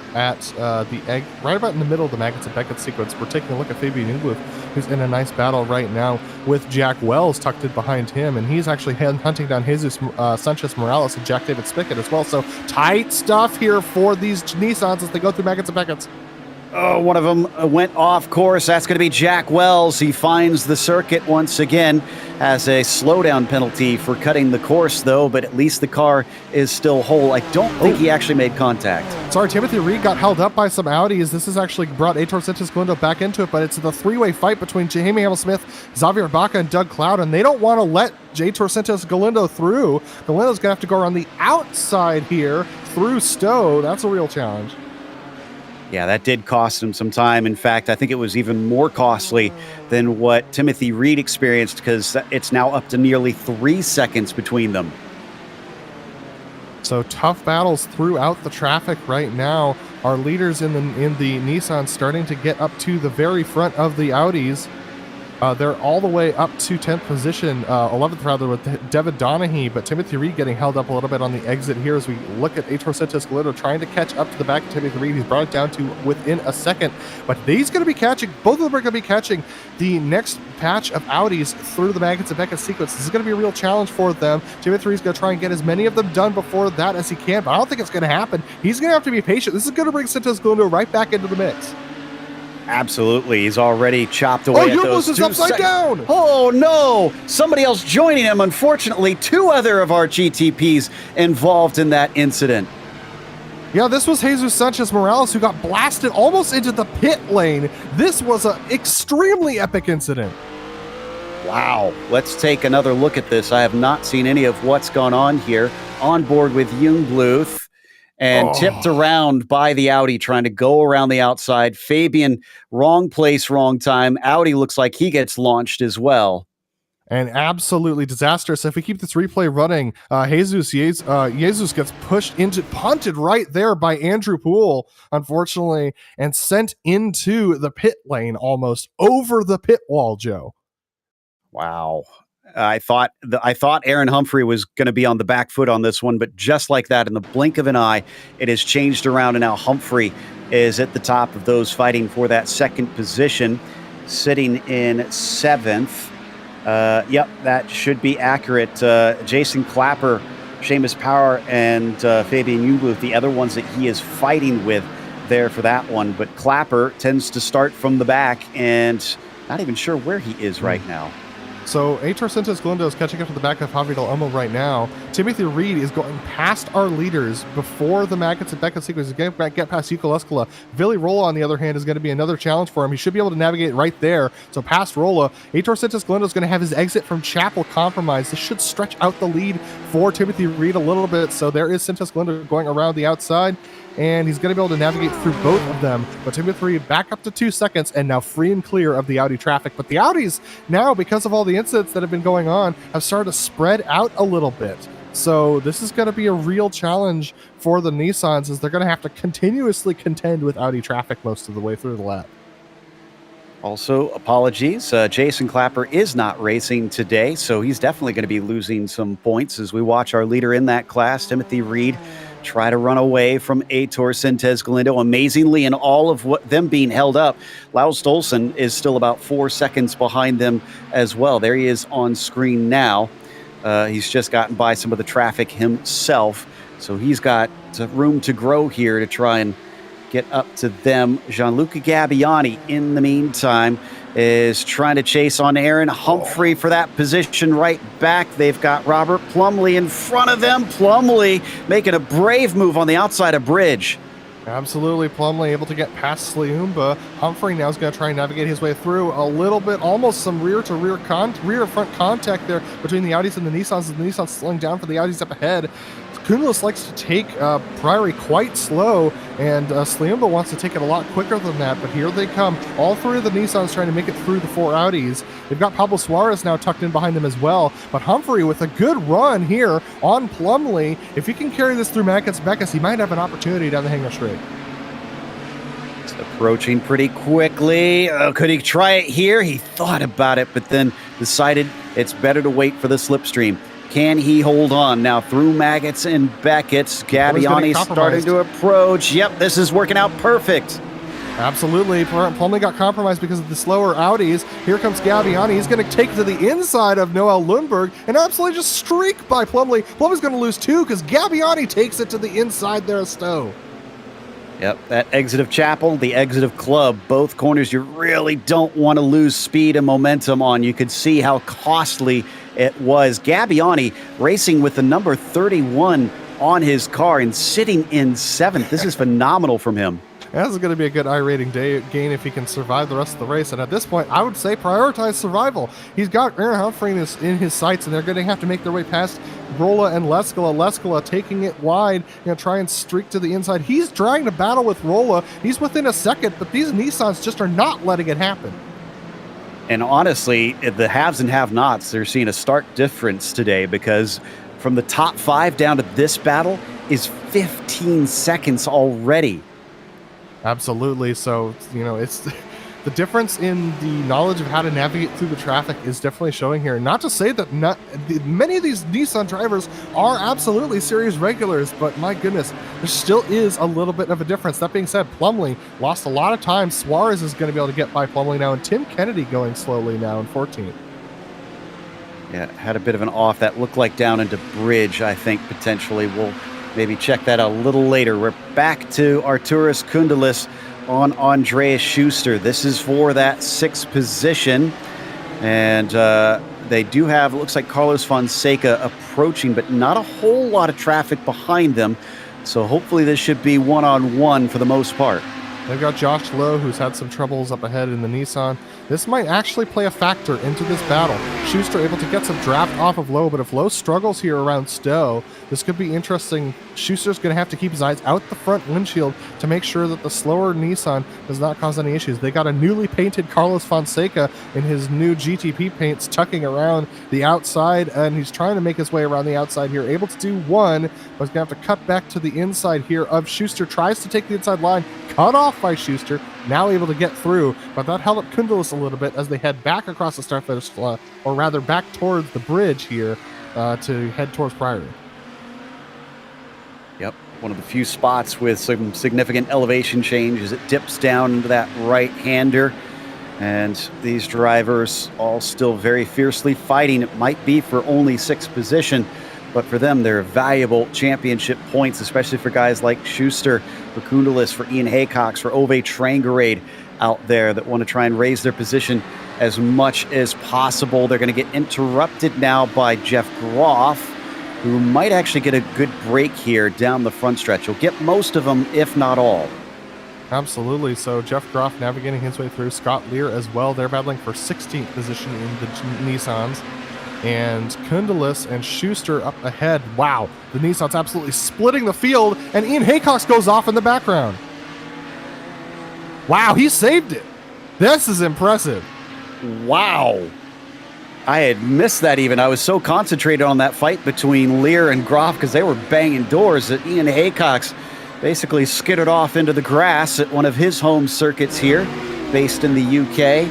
in the middle of the Maggots and Beckett sequence. We're taking a look at Fabian Ingluf, who's in a nice battle right now with Jack Wells tucked in behind him, and he's actually hunting down Jesus Sanchez Morales and Jack David Spickett as well. So tight stuff here for these Nissans as they go through Maggots and Beckett's. Oh, one of them went off course. That's going to be Jack Wells. He finds the circuit once again. Has a slowdown penalty for cutting the course, though, but at least the car is still whole. I don't think he actually made contact. Sorry, Timothy Reed got held up by some Audis. This has actually brought Aitor Santos Galindo back into it, but it's the three-way fight between Jamie Hamill-Smith, Xavier Baca, and Doug Cloud, and they don't want to let Aitor Santos Galindo through. Galindo's going to have to go around the outside here through Stowe. That's a real challenge. Yeah, that did cost him some time. In fact, I think it was even more costly than what Timothy Reed experienced, because it's now up to nearly 3 seconds between them. So tough battles throughout the traffic right now. Our leaders in the Nissan starting to get up to the very front of the Audis. They're all the way up to 10th position, 11th rather, with David Donaghy, but Timothy Reed getting held up a little bit on the exit here as we look at Aitor Santos Galindo trying to catch up to the back of Timothy Reed. He's brought it down to within a second, but he's going to be catching, both of them are going to be catching the next patch of Audis through the Maggots and Beckett sequence. This is going to be a real challenge for them. Timothy Reed's going to try and get as many of them done before that as he can, but I don't think it's going to happen. He's going to have to be patient. This is going to bring Santos Galindo right back into the mix. Absolutely. He's already chopped away at those is upside down. Oh, no. Somebody else joining him. Unfortunately, 2 other of our GTPs involved in that incident. Yeah, this was Jesus Sanchez Morales who got blasted almost into the pit lane. This was an extremely epic incident. Wow. Let's take another look at this. I have not seen any of what's gone on here. On board with Jungbluth. And tipped around by the Audi, trying to go around the outside. Fabian, wrong place, wrong time. Audi looks like he gets launched as well. And absolutely disastrous. If we keep this replay running, Jesus gets punted right there by Andrew Poole, unfortunately, and sent into the pit lane almost over the pit wall, Joe. Wow. I thought Aaron Humphrey was going to be on the back foot on this one, but just like that, in the blink of an eye, it has changed around, and now Humphrey is at the top of those fighting for that second position, sitting in 7th. Yep, that should be accurate. Jason Clapper, Seamus Power, and Fabian Jungbluth, the other ones that he is fighting with there for that one. But Clapper tends to start from the back, and not even sure where he is right now. So Aitor Sintes Galindo is catching up to the back of Javi Del Olmo right now. Timothy Reed is going past our leaders before the Maggots and Beckett sequence. He's going to get past Yuka Leskala. Billy Rolla, on the other hand, is going to be another challenge for him. He should be able to navigate right there. So past Rolla, Aitor Sintes Galindo is going to have his exit from Chapel compromised. This should stretch out the lead for Timothy Reed a little bit. So there is Sintes Galindo going around the outside, and he's going to be able to navigate through both of them. But Timothy Reed back up to 2 seconds and now free and clear of the Audi traffic. But the Audis now, because of all the incidents that have been going on, have started to spread out a little bit. So this is going to be a real challenge for the Nissans, as they're going to have to continuously contend with Audi traffic most of the way through the lap. Also, apologies, Jason Clapper is not racing today, so he's definitely going to be losing some points as we watch our leader in that class, Timothy Reed, try to run away from Aitor Sintes Galindo. Amazingly, in all of them being held up, Lars Stolsen is still about 4 seconds behind them as well. There he is on screen now. He's just gotten by some of the traffic himself, so he's got room to grow here to try and get up to them. Gianluca Gabbiani, in the meantime, is trying to chase on Aaron Humphrey for that position right back. They've got Robert Plumley in front of them. Plumley making a brave move on the outside of Bridge. Absolutely, Plumley able to get past Sliumba. Humphrey now is going to try and navigate his way through a little bit, almost some rear-to-rear rear-front contact there between the Audis and the Nissans, and the Nissans slowing down for the Audis up ahead. Kunulis likes to take Priory quite slow, and Sliumba wants to take it a lot quicker than that, but here they come. All three of the Nissans trying to make it through the 4 Audis. They've got Pablo Suarez now tucked in behind them as well, but Humphrey with a good run here on Plumley. If he can carry this through Maggots Beckus, he might have an opportunity down the Hangar Straight. It's approaching pretty quickly. Could he try it here? He thought about it, but then decided it's better to wait for the slipstream. Can he hold on now through Maggots and Beckett's? Gabbiani starting to approach. Yep, this is working out perfect. Absolutely. Plumley got compromised because of the slower Audis. Here comes Gabbiani. He's going to take it to the inside of Noel Lundberg and absolutely just streak by Plumley. Plumley's going to lose 2 because Gabbiani takes it to the inside there of Stowe. Yep, that exit of Chapel, the exit of Club, both corners you really don't want to lose speed and momentum on. You could see how costly it was. Gabbiani racing with the number 31 on his car and sitting in 7th. This is phenomenal from him. This is going to be a good I-rating gain if he can survive the rest of the race. And at this point, I would say prioritize survival. He's got Aaron Humphrey in his sights, and they're going to have to make their way past Rolla and Leskala. Leskala taking it wide, try and streak to the inside. He's trying to battle with Rolla. He's within a second, but these Nissans just are not letting it happen. And honestly, the haves and have-nots, they're seeing a stark difference today, because from the top 5 down to this battle is 15 seconds already. Absolutely. So, it's the difference in the knowledge of how to navigate through the traffic is definitely showing here. Not to say that many of these Nissan drivers are absolutely series regulars, but my goodness, there still is a little bit of a difference. That being said, Plumley lost a lot of time. Suarez is going to be able to get by Plumley now, and Tim Kennedy going slowly now in 14th. Yeah, had a bit of an off. That looked like down into Bridge, I think, potentially. We'll maybe check that out a little later. We're back to Arturas Kundalis on Andreas Schuster. This is for that 6th position. And they do have, it looks like Carlos Fonseca approaching, but not a whole lot of traffic behind them. So hopefully this should be one-on-one for the most part. They've got Josh Lowe, who's had some troubles up ahead in the Nissan. This might actually play a factor into this battle. Schuster able to get some draft off of Lowe, but if Lowe struggles here around Stowe, this could be interesting. Schuster's going to have to keep his eyes out the front windshield to make sure that the slower Nissan does not cause any issues. They got a newly painted Carlos Fonseca in his new GTP paints tucking around the outside, and he's trying to make his way around the outside here. Able to do one, but he's going to have to cut back to the inside here of Schuster. Tries to take the inside line, cut off by Schuster, now able to get through, but that held up Kundalis a little bit as they head back across the start finish, or rather back towards the bridge here to head towards Priory. Yep, one of the few spots with some significant elevation change as it dips down into that right-hander. And these drivers all still very fiercely fighting. It might be for only 6th position, but for them, they're valuable championship points, especially for guys like Schuster, for Kundalis, for Ian Haycox, for Ove Trangerade out there that want to try and raise their position as much as possible. They're going to get interrupted now by Jeff Groff, who might actually get a good break here down the front stretch. He'll get most of them, if not all. Absolutely. So Jeff Groff navigating his way through. Scott Lear as well. They're battling for 16th position in the Nissans. And Kundelis and Schuster up ahead. Wow. The Nissan's absolutely splitting the field. And Ian Haycox goes off in the background. Wow, he saved it. This is impressive. Wow. I had missed that even. I was so concentrated on that fight between Lear and Groff because they were banging doors that Ian Haycox basically skidded off into the grass at one of his home circuits here, based in the UK.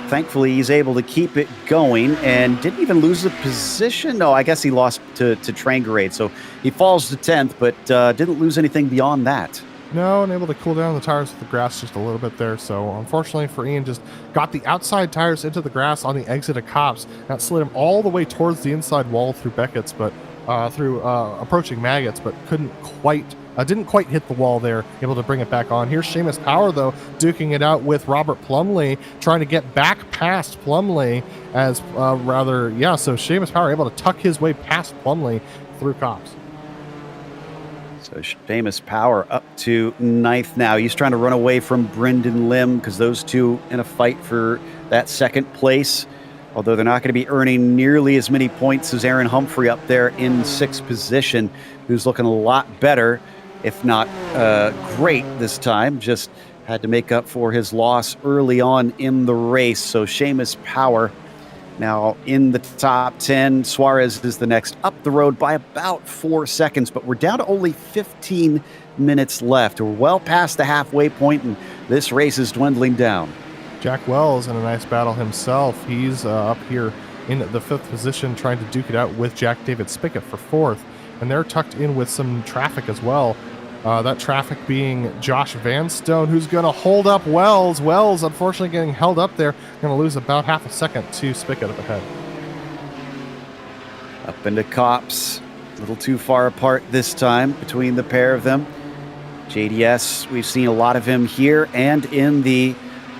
Thankfully, he's able to keep it going and didn't even lose the position. No, I guess he lost to Trangerade, so he falls to 10th, but didn't lose anything beyond that. No, and able to cool down the tires with the grass just a little bit there. So unfortunately for Ian, just got the outside tires into the grass on the exit of Cops. That slid him all the way towards the inside wall through Beckett's, but through approaching Maggots, but didn't quite hit the wall there, able to bring it back on. Here's Seamus Power, though, duking it out with Robert Plumley, trying to get back past Plumley so Seamus Power able to tuck his way past Plumley through Cops. So Seamus Power up to 9th now. He's trying to run away from Brendan Lim because those two in a fight for that second place, although they're not going to be earning nearly as many points as Aaron Humphrey up there in 6th position, who's looking a lot better, if not great this time. Just had to make up for his loss early on in the race. So Seamus Power now in the top 10. Suarez is the next up the road by about 4 seconds, but we're down to only 15 minutes left. We're well past the halfway point, and this race is dwindling down. Jack Wells in a nice battle himself. He's up here in the 5th position, trying to duke it out with Jack David Spickett for 4th. And they're tucked in with some traffic as well. That traffic being Josh Vanstone, who's going to hold up Wells. Wells, unfortunately, getting held up there. Going to lose about half a second to Spickett up ahead. Up into Cops. A little too far apart this time between the pair of them. JDS, we've seen a lot of him here and in the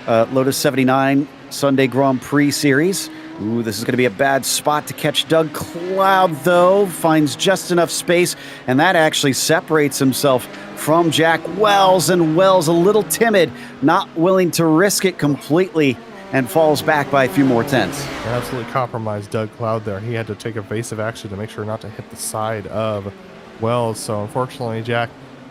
Lotus 79 Sunday Grand Prix Series. Ooh, this is going to be a bad spot to catch Doug Cloud, though. Finds just enough space, and that actually separates himself from Jack Wells. And Wells a little timid, not willing to risk it completely, and falls back by a few more tenths. Absolutely compromised Doug Cloud there. He had to take evasive action to make sure not to hit the side of Wells. So unfortunately, Jack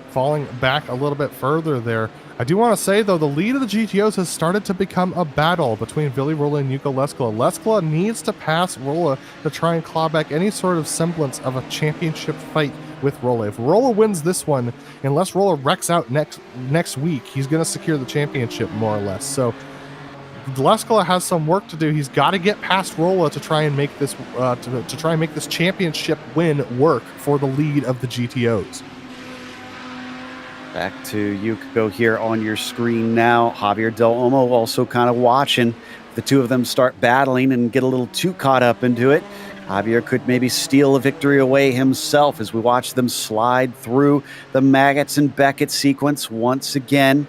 falling back a little bit further there. I do want to say, though, the lead of the GTOs has started to become a battle between Vili Rolla and Yuko Leskola. Leskola needs to pass Rolla to try and claw back any sort of semblance of a championship fight with Rolla. If Rolla wins this one, unless Rolla wrecks out next week, he's going to secure the championship more or less. So Leskola has some work to do. He's got to get past Rolla to try and make this to try and make this championship win work for the lead of the GTOs. Back to Yuko here on your screen now. Javier Del Olmo also kind of watching the two of them start battling and get a little too caught up into it. Javier could maybe steal a victory away himself as we watch them slide through the Maggots and Beckett sequence once again.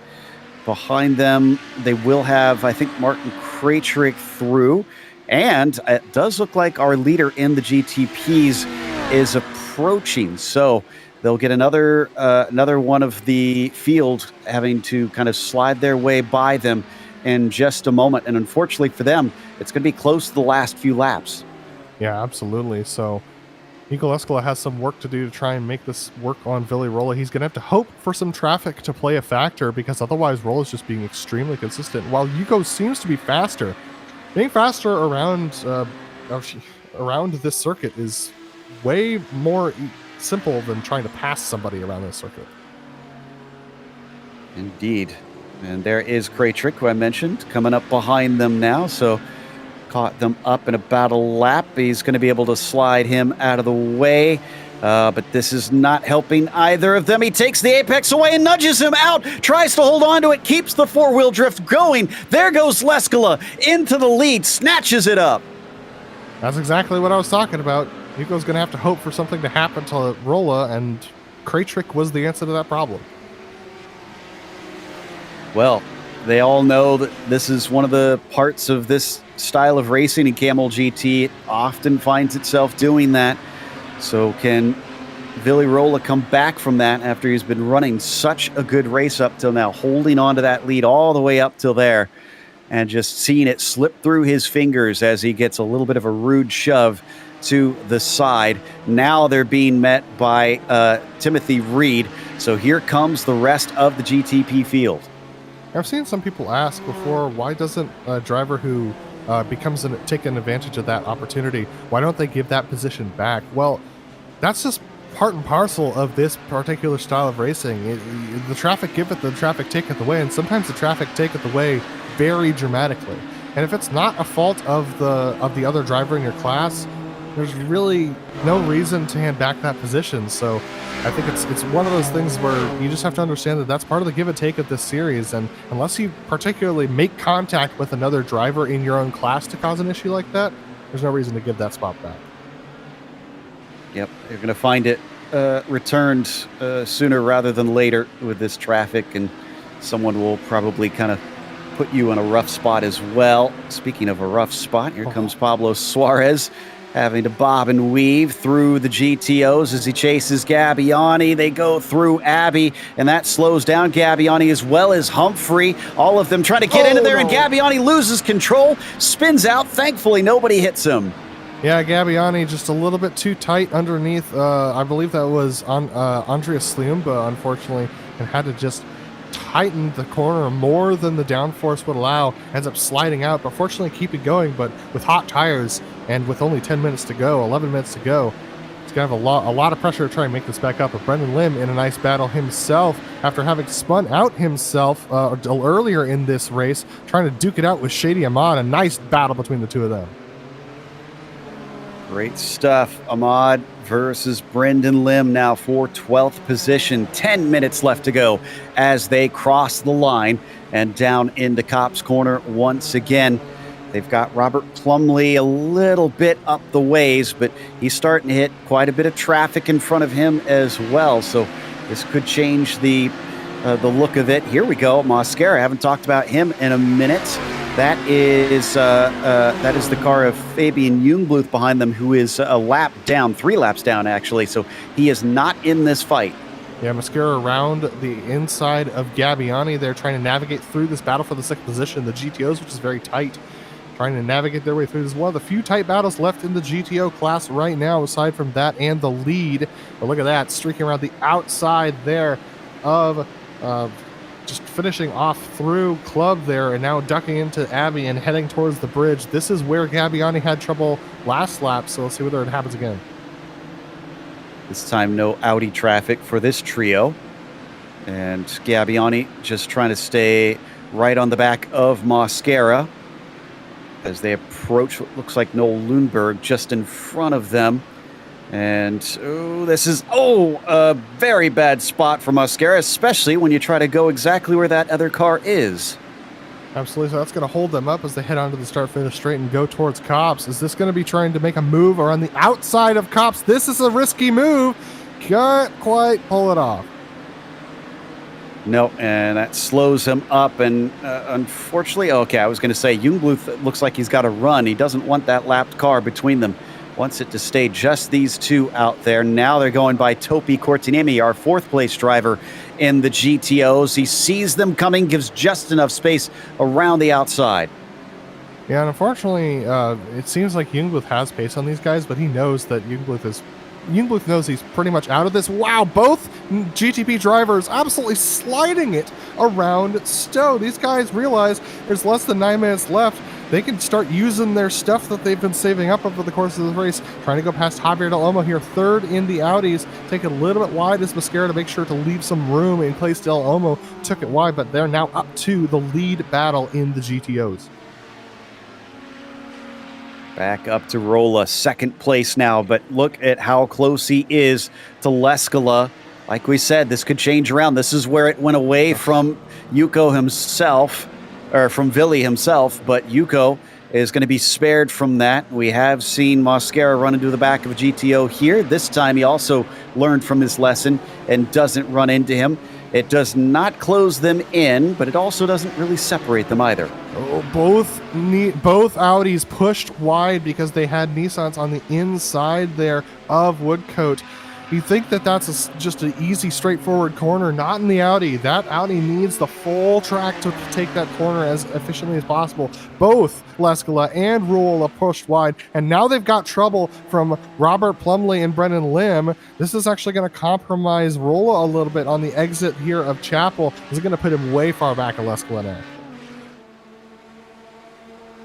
Behind them, they will have, I think, Martin Krajcik through. And it does look like our leader in the GTPs is approaching. So they'll get another one of the field having to kind of slide their way by them in just a moment. And unfortunately for them, it's going to be close to the last few laps. Yeah, absolutely. So Yuko Leskola has some work to do to try and make this work on Vili Rolla. He's going to have to hope for some traffic to play a factor, because otherwise Rolla's just being extremely consistent. While Yuko seems to be faster, being faster around this circuit is way more simple than trying to pass somebody around this circuit. Indeed. And there is Krajcik, who I mentioned, coming up behind them now. So caught them up in about a lap. He's going to be able to slide him out of the way. But this is not helping either of them. He takes the apex away and nudges him out. Tries to hold on to it. Keeps the four-wheel drift going. There goes Leskola into the lead. Snatches it up. That's exactly what I was talking about. Yuko's going to have to hope for something to happen to Rolla, and Krajcik was the answer to that problem. Well, they all know that this is one of the parts of this style of racing, and Camel GT often finds itself doing that. So can Villirola come back from that after he's been running such a good race up till now, holding on to that lead all the way up till there, and just seeing it slip through his fingers as he gets a little bit of a rude shove to the side. Now they're being met by Timothy Reed. So here comes the rest of the GTP field. I've seen some people ask before, why doesn't a driver who becomes taking advantage of that opportunity, why don't they give that position back? Well, that's just part and parcel of this particular style of racing. The traffic giveth, the traffic taketh away, and sometimes the traffic taketh away very dramatically. And if it's not a fault of the other driver in your class, there's really no reason to hand back that position. So I think it's one of those things where you just have to understand that that's part of the give and take of this series. And unless you particularly make contact with another driver in your own class to cause an issue like that, there's no reason to give that spot back. Yep, you're going to find it returned sooner rather than later with this traffic, and someone will probably kind of put you in a rough spot as well. Speaking of a rough spot, here comes Pablo Suarez, having to bob and weave through the GTOs as he chases Gabbiani. They go through Abby, and that slows down Gabbiani as well as Humphrey. All of them trying to get into there, and Gabbiani loses control, spins out. Thankfully, nobody hits him. Yeah, Gabbiani just a little bit too tight underneath. I believe that was on Andreas Sliumba, unfortunately, and had to just tighten the corner more than the downforce would allow. Ends up sliding out, but fortunately keeping going. But with hot tires and with only 10 minutes to go, 11 minutes to go, it's going to have a lot of pressure to try and make this back up. But Brendan Lim in a nice battle himself after having spun out himself earlier in this race, trying to duke it out with Shady Ahmad. A nice battle between the two of them. Great stuff. Ahmad versus Brendan Lim now for 12th position. 10 minutes left to go as they cross the line and down into Copse Corner once again. They've got Robert Plumley a little bit up the ways, but he's starting to hit quite a bit of traffic in front of him as well. So this could change the look of it. Here we go. Mosquera, I haven't talked about him in a minute. That is the car of Fabian Jungbluth behind them, who is a lap down, 3 laps down actually. So he is not in this fight. Yeah, Mosquera around the inside of Gabbiani. They're trying to navigate through this battle for the 6th position. The GTOs, which is very tight, trying to navigate their way through. This is one of the few tight battles left in the GTO class right now, aside from that and the lead. But look at that, streaking around the outside there of just finishing off through Club there, and now ducking into Abby and heading towards the bridge. This is where Gabbiani had trouble last lap, so let's see whether it happens again. This time no Audi traffic for this trio, and Gabbiani just trying to stay right on the back of Mosquera as they approach what looks like Noel Lundberg just in front of them. And this is a very bad spot for Mosquera, especially when you try to go exactly where that other car is. Absolutely. So that's going to hold them up as they head onto the start-finish straight and go towards Copse. Is this going to be trying to make a move around the outside of Copse? This is a risky move. Can't quite pull it off. No, and that slows him up. And unfortunately, okay, I was going to say Jungbluth looks like he's got to run. He doesn't want that lapped car between them. Wants it to stay just these two out there. Now they're going by Topi Kortinemi, our 4th place driver in the GTOs. He sees them coming, gives just enough space around the outside. Yeah, and unfortunately, it seems like Jungbluth has pace on these guys, but he knows that Jungbluth knows he's pretty much out of this. Wow, both GTP drivers absolutely sliding it around Stowe. These guys realize there's less than 9 minutes left. They can start using their stuff that they've been saving up over the course of the race. Trying to go past Javier Del Olmo here, 3rd in the Audis. Take it a little bit wide as Mosquera to make sure to leave some room in case Del Olmo took it wide, but they're now up to the lead battle in the GTOs. Back up to Rolla, 2nd place now, but look at how close he is to Leskala. Like we said, this could change around. This is where it went away from Yuko himself, or from Vili himself, but Yuko is going to be spared from that. We have seen Mosquera run into the back of a GTO here. This time he also learned from his lesson and doesn't run into him. It does not close them in, but it also doesn't really separate them either. Oh, both Audis pushed wide because they had Nissans on the inside there of Woodcote. You think that that's just an easy, straightforward corner. Not in the Audi. That Audi needs the full track to take that corner as efficiently as possible. Both Leskala and Ruola pushed wide, and now they've got trouble from Robert Plumley and Brennan Lim. This is actually going to compromise Ruola a little bit on the exit here of Chapel. This is going to put him way far back at Leskala now.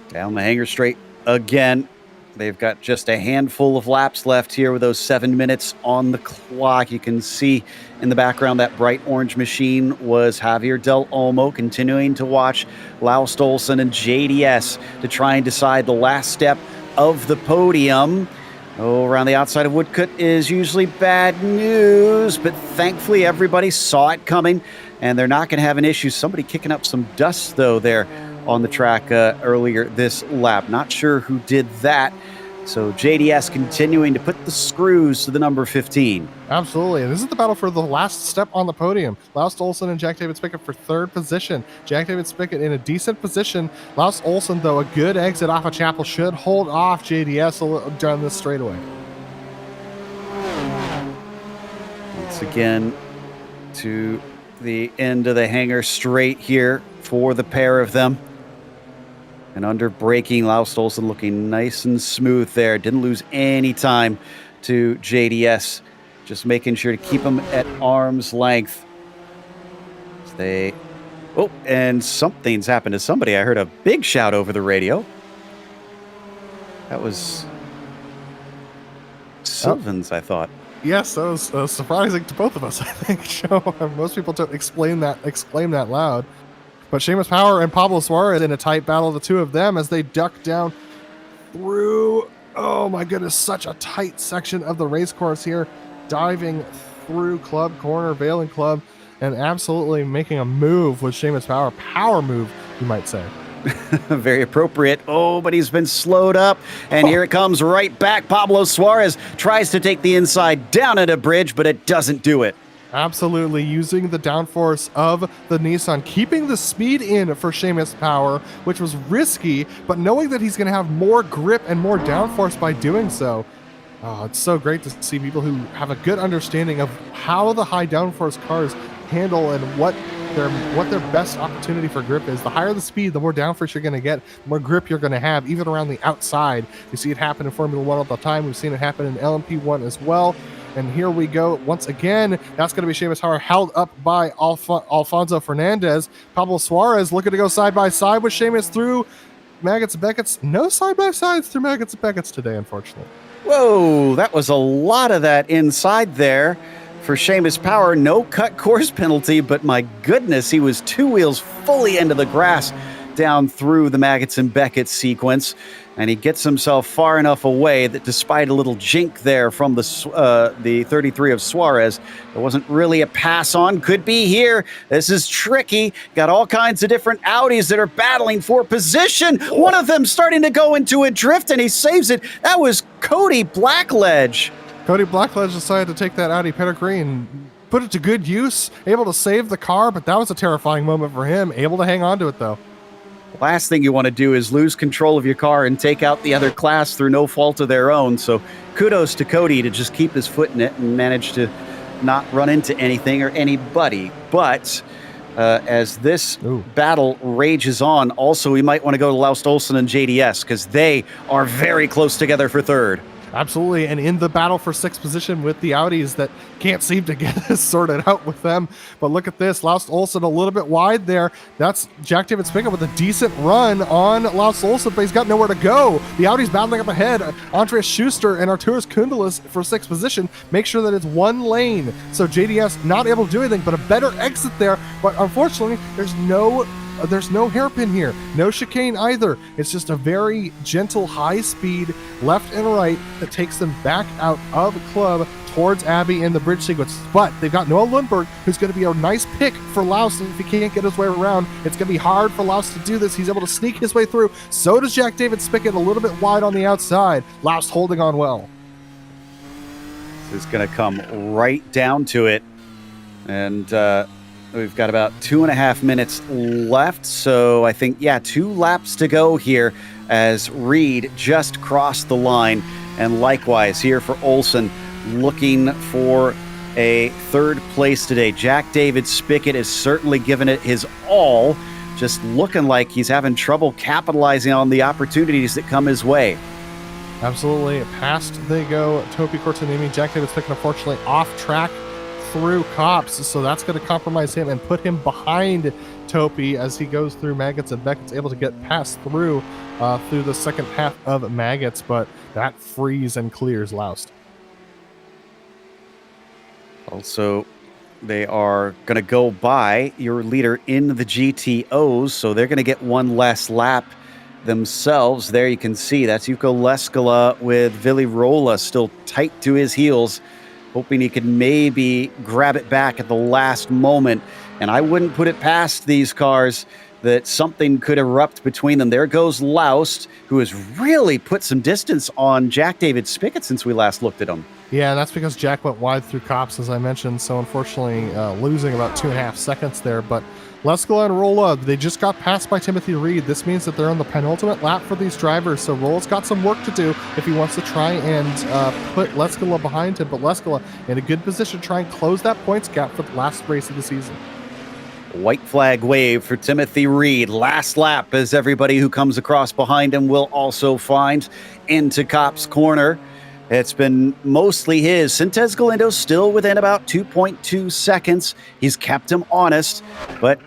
Down the hanger straight again. They've got just a handful of laps left here with those 7 minutes on the clock. You can see in the background that bright orange machine was Javier Del Olmo, continuing to watch Laust Olsen and JDS to try and decide the last step of the podium. Oh, around the outside of Woodcote is usually bad news, but thankfully everybody saw it coming, and they're not going to have an issue. Somebody kicking up some dust, though, there on the track earlier this lap. Not sure who did that. So JDS continuing to put the screws to the number 15. Absolutely. And this is the battle for the last step on the podium. Laust Olsen and Jack David Spickett for third position. Jack David Spickett in a decent position. Laust Olsen, though, a good exit off of Chapel, should hold off JDS down this straightaway. Once again to the end of the hanger straight here for the pair of them. And under braking, Laust Olsen looking nice and smooth there. Didn't lose any time to JDS. Just making sure to keep them at arm's length. Oh, and something's happened to somebody. I heard a big shout over the radio. That was Sylvans, I thought. Yes, that was surprising to both of us, I think. Joe. Most people don't exclaim that loud. But Seamus Power and Pablo Suarez in a tight battle, the two of them, as they duck down through, oh my goodness, such a tight section of the race course here, diving through Club Corner, Vale and Club, and absolutely making a move with Seamus Power. Power move, you might say. Very appropriate. Oh, but he's been slowed up, and here it comes right back. Pablo Suarez tries to take the inside down at a bridge, but it doesn't do it. Absolutely, using the downforce of the Nissan, keeping the speed in for Seamus Power, which was risky, but knowing that he's going to have more grip and more downforce by doing so. Oh, it's so great to see people who have a good understanding of how the high downforce cars handle and what their best opportunity for grip is. The higher the speed, the more downforce you're going to get, the more grip you're going to have, even around the outside. You see it happen in Formula 1 all the time. We've seen it happen in LMP1 as well. And here we go once again. That's going to be Seamus Power held up by Alfonso Fernandez. Pablo Suarez looking to go side by side with Seamus through Maggots and Beckett's. No side by sides through Maggots and Beckett's today, unfortunately. Whoa, that was a lot of that inside there for Seamus Power. No cut course penalty, but my goodness, he was two wheels fully into the grass down through the Maggots and Beckett sequence. And he gets himself far enough away that despite a little jink there from the 33 of Suarez, there wasn't really a pass on. Could be here. This is tricky. Got all kinds of different Audis that are battling for position. One of them starting to go into a drift, and he saves it. That was Cody Blackledge. Cody Blackledge decided to take that Audi pedigree and put it to good use. Able to save the car, but that was a terrifying moment for him. Able to hang on to it, though. Last thing you want to do is lose control of your car and take out the other class through no fault of their own. So kudos to Cody to just keep his foot in it and manage to not run into anything or anybody. But as this battle rages on, also we might want to go to Laust Olsen and JDS because they are very close together for third. Absolutely, and in the battle for sixth position with the Audis that can't seem to get this sorted out with them. But look at this, Laust Olsen a little bit wide there. That's Jack David Spickett with a decent run on Laust Olsen, but he's got nowhere to go. The Audis battling up ahead. Andreas Schuster and Arturas Kundelis for sixth position. Make sure that it's one lane. So JDS not able to do anything, but a better exit there. But unfortunately, there's no hairpin here, no chicane either. It's just a very gentle, high speed left and right that takes them back out of the club towards Abbey in the bridge sequence. But they've got Noah Lundberg, who's going to be a nice pick for Laust. If he can't get his way around, it's going to be hard for Laust to do this. He's able to sneak his way through. So does Jack David Spickett, a little bit wide on the outside. Laust holding on well. This is going to come right down to it. And We've got about 2.5 minutes left, so I think, 2 laps to go here as Reed just crossed the line. And likewise here for Olsen, looking for a third place today. Jack David Spickett has certainly given it his all, just looking like he's having trouble capitalizing on the opportunities that come his way. Absolutely. Past they go. Topi Kortanimi. Jack David Spickett, unfortunately, off track through Cops, so that's going to compromise him and put him behind Topi as he goes through Maggots, and Beckett's able to get past through the second half of Maggots, but that frees and clears Laust. Also, they are going to go by your leader in the GTOs, so they're going to get one less lap themselves. There you can see that's Yuko Leskala with Vili Rola still tight to his heels, hoping he could maybe grab it back at the last moment. And I wouldn't put it past these cars that something could erupt between them. There goes Laust, who has really put some distance on Jack David Spickett since we last looked at him. Yeah, that's because Jack went wide through Cops, as I mentioned, so unfortunately losing about 2.5 seconds there. But Leskala and Rolla, they just got passed by Timothy Reed. This means that they're on the penultimate lap for these drivers, so Rolla's got some work to do if he wants to try and put Leskala behind him. But Leskala in a good position to try and close that points gap for the last race of the season. White flag wave for Timothy Reed. Last lap as everybody who comes across behind him will also find into Cop's corner. It's been mostly his. Sintez Galindo still within about 2.2 seconds. He's kept him honest, but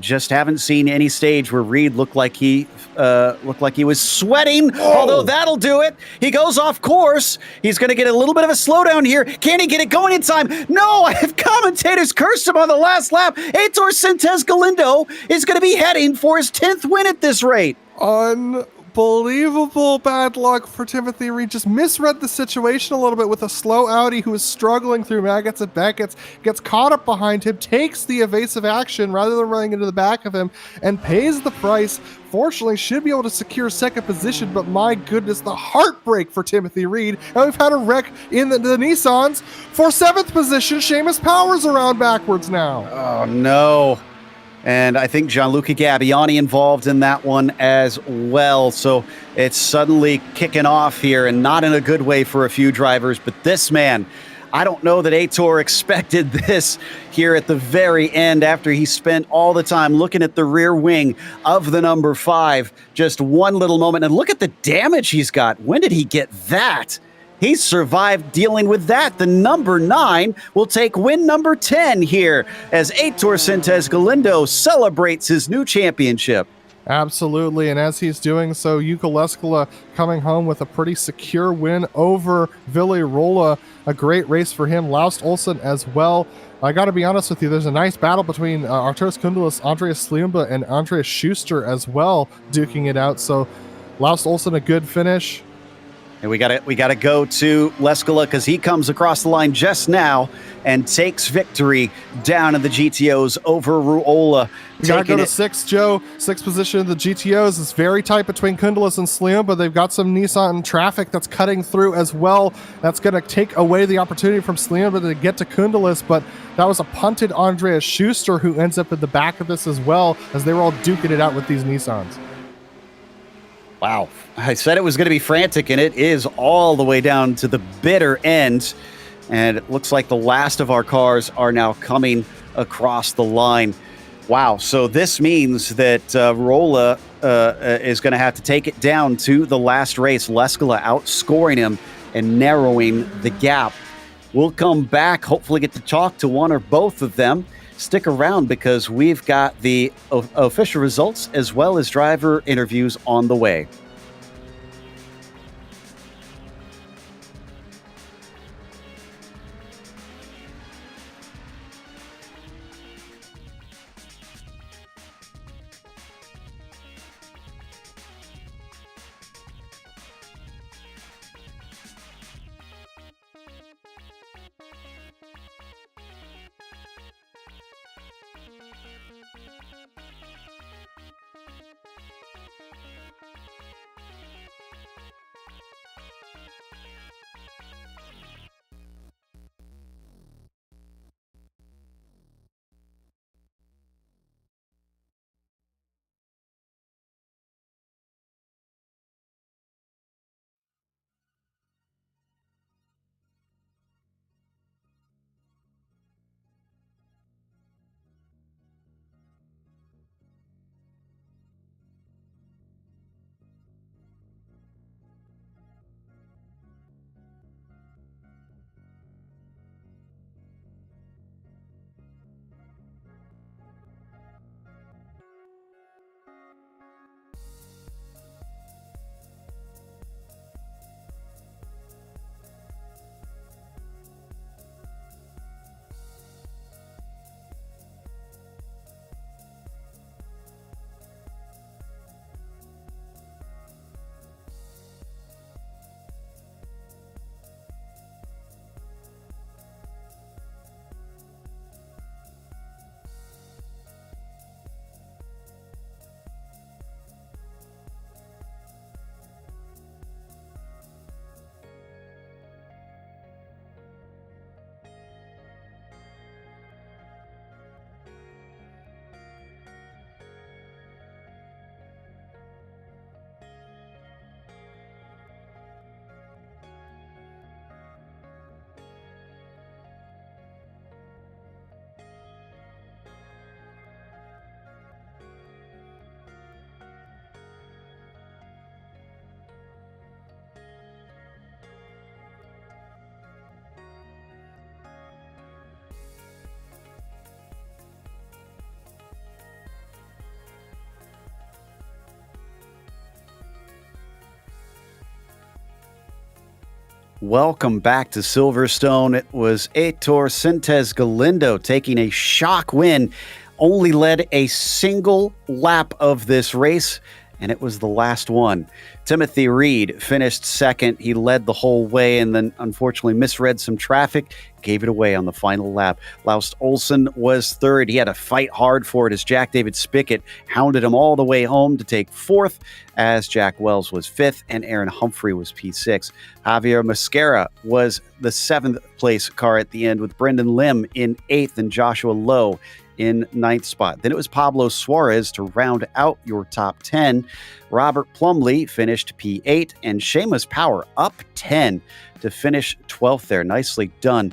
just haven't seen any stage where Reed looked like he was sweating. Whoa. Although that'll do it. He goes off course. He's going to get a little bit of a slowdown here. Can he get it going in time? No, I have commentators cursed him on the last lap. Heitor Sintez Galindo is going to be heading for his 10th win at this rate. Unbelievable bad luck for Timothy Reed. Just misread the situation a little bit with a slow Audi who is struggling through Maggots and Beckett's, gets caught up behind him, takes the evasive action rather than running into the back of him, and pays the price. Fortunately, should be able to secure second position, but my goodness, the heartbreak for Timothy Reed. And we've had a wreck in the Nissans for 7th position. Seamus Powers around backwards now. Oh, no. And I think Gianluca Gabbiani involved in that one as well. So it's suddenly kicking off here, and not in a good way for a few drivers. But this man, I don't know that Heitor expected this here at the very end after he spent all the time looking at the rear wing of the number 5. Just one little moment. And look at the damage he's got. When did he get that? He's survived dealing with that. The number 9 will take win number 10 here as Heitor Sintez Galindo celebrates his new championship. Absolutely, and as he's doing so, Yuko Leskala coming home with a pretty secure win over Vili Rola. A great race for him. Laust Olsen as well. I got to be honest with you, there's a nice battle between Arturas Kundelis, Andreas Sliumba, and Andreas Schuster as well, duking it out. So Laust Olsen, a good finish. And we gotta go to Leskala because he comes across the line just now and takes victory down in the GTOs over Ruola. We gotta go to 6, Joe. 6th position of the GTOs is very tight between Kundelis and Slium, but they've got some Nissan traffic that's cutting through as well. That's gonna take away the opportunity from Slium to get to Kundelis, but that was a punted Andreas Schuster who ends up at the back of this as well, as they were all duking it out with these Nissans. Wow. I said it was going to be frantic, and it is all the way down to the bitter end. And it looks like the last of our cars are now coming across the line. Wow. So this means that Rolla is going to have to take it down to the last race. Leskala outscoring him and narrowing the gap. We'll come back, hopefully get to talk to one or both of them. Stick around because we've got the official results as well as driver interviews on the way. Welcome back to Silverstone. It was Heitor Sintes Galindo taking a shock win, only led a single lap of this race, and it was the last one. Timothy Reed finished second. He led the whole way and then unfortunately misread some traffic, gave it away on the final lap. Laust Olsen was third. He had to fight hard for it as Jack David Spickett hounded him all the way home to take fourth, as Jack Wells was fifth and Aaron Humphrey was P6. Javier Mascara was the seventh place car at the end, with Brendan Lim in eighth and Joshua Lowe in ninth spot. Then it was Pablo Suarez to round out your top 10. Robert Plumley finished P8 and Seamus Power up 10 to finish 12th there. Nicely done.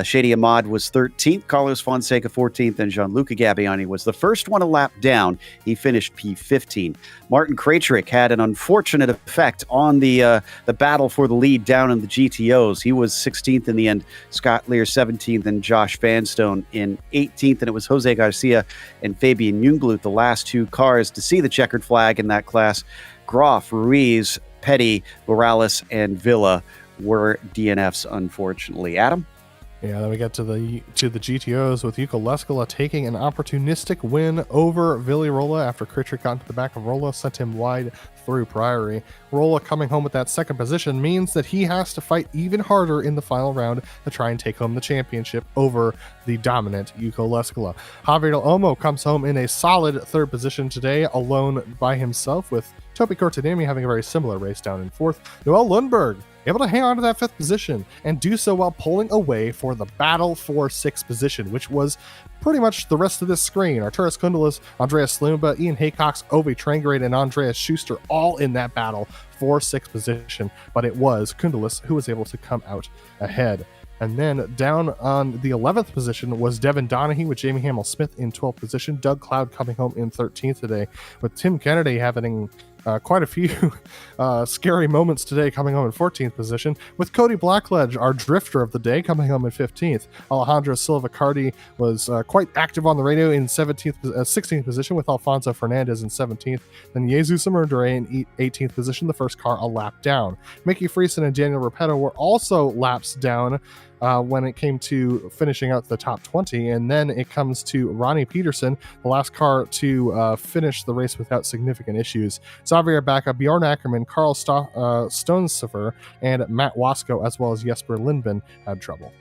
Shady Ahmad was 13th, Carlos Fonseca 14th, and Gianluca Gabbiani was the first one a lap down. He finished P15. Martin Krajcik had an unfortunate effect on the battle for the lead down in the GTOs. He was 16th in the end, Scott Lear 17th, and Josh Vanstone in 18th, and it was Jose Garcia and Fabian Jungblut, the last two cars to see the checkered flag in that class. Groff, Ruiz, Petty, Morales, and Villa were DNFs, unfortunately. Adam? Yeah, then we get to the GTOs with Yuko Leskala taking an opportunistic win over Villi Rolla after Krajcik got into the back of Rolla, sent him wide through Priory. Rolla coming home with that second position means that he has to fight even harder in the final round to try and take home the championship over the dominant Yuko Leskala. Javier Del Olmo comes home in a solid third position today, alone by himself, with Topi Cortademi having a very similar race down in fourth. Noel Lundberg able to hang on to that fifth position and do so while pulling away for the battle for sixth position, which was pretty much the rest of this screen. Arturas Kundalis, Andreas Slumba, Ian Haycox, Ove Trangrade, and Andreas Schuster all in that battle for sixth position, but it was Kundalis who was able to come out ahead. And then down on the 11th position was Devin Donahue with Jamie Hamill-Smith in 12th position. Doug Cloud coming home in 13th today, with Tim Kennedy having quite a few scary moments today, coming home in 14th position, with Cody Blackledge, our drifter of the day, coming home in 15th. Alejandro Silva Cardi was quite active on the radio in 16th position, with Alfonso Fernandez in 17th. Then Jesus Amurdure in 18th position, the first car a lap down. Mickey Friesen and Daniel Rapetto were also laps down when it came to finishing out the top 20. And then it comes to Ronnie Peterson, the last car to finish the race without significant issues. Xavier Bacca, Bjorn Ackerman, Carl Stonesifer, and Matt Wasco, as well as Jesper Lindben, had trouble.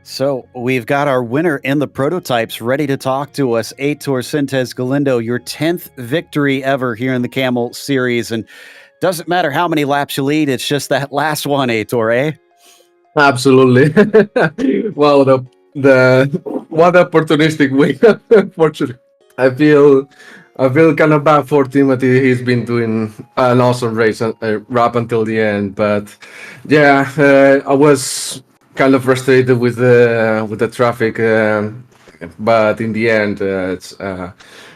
So we've got our winner in the prototypes ready to talk to us. Heitor Sintes Galindo, your 10th victory ever here in the Camel Series. And doesn't matter how many laps you lead, it's just that last one, Heitor, eh? Absolutely. Well, the what opportunistic win. Unfortunately, I feel kind of bad for Timothy. He's been doing an awesome race right until the end, but yeah, I was kind of frustrated with the traffic, but in the end,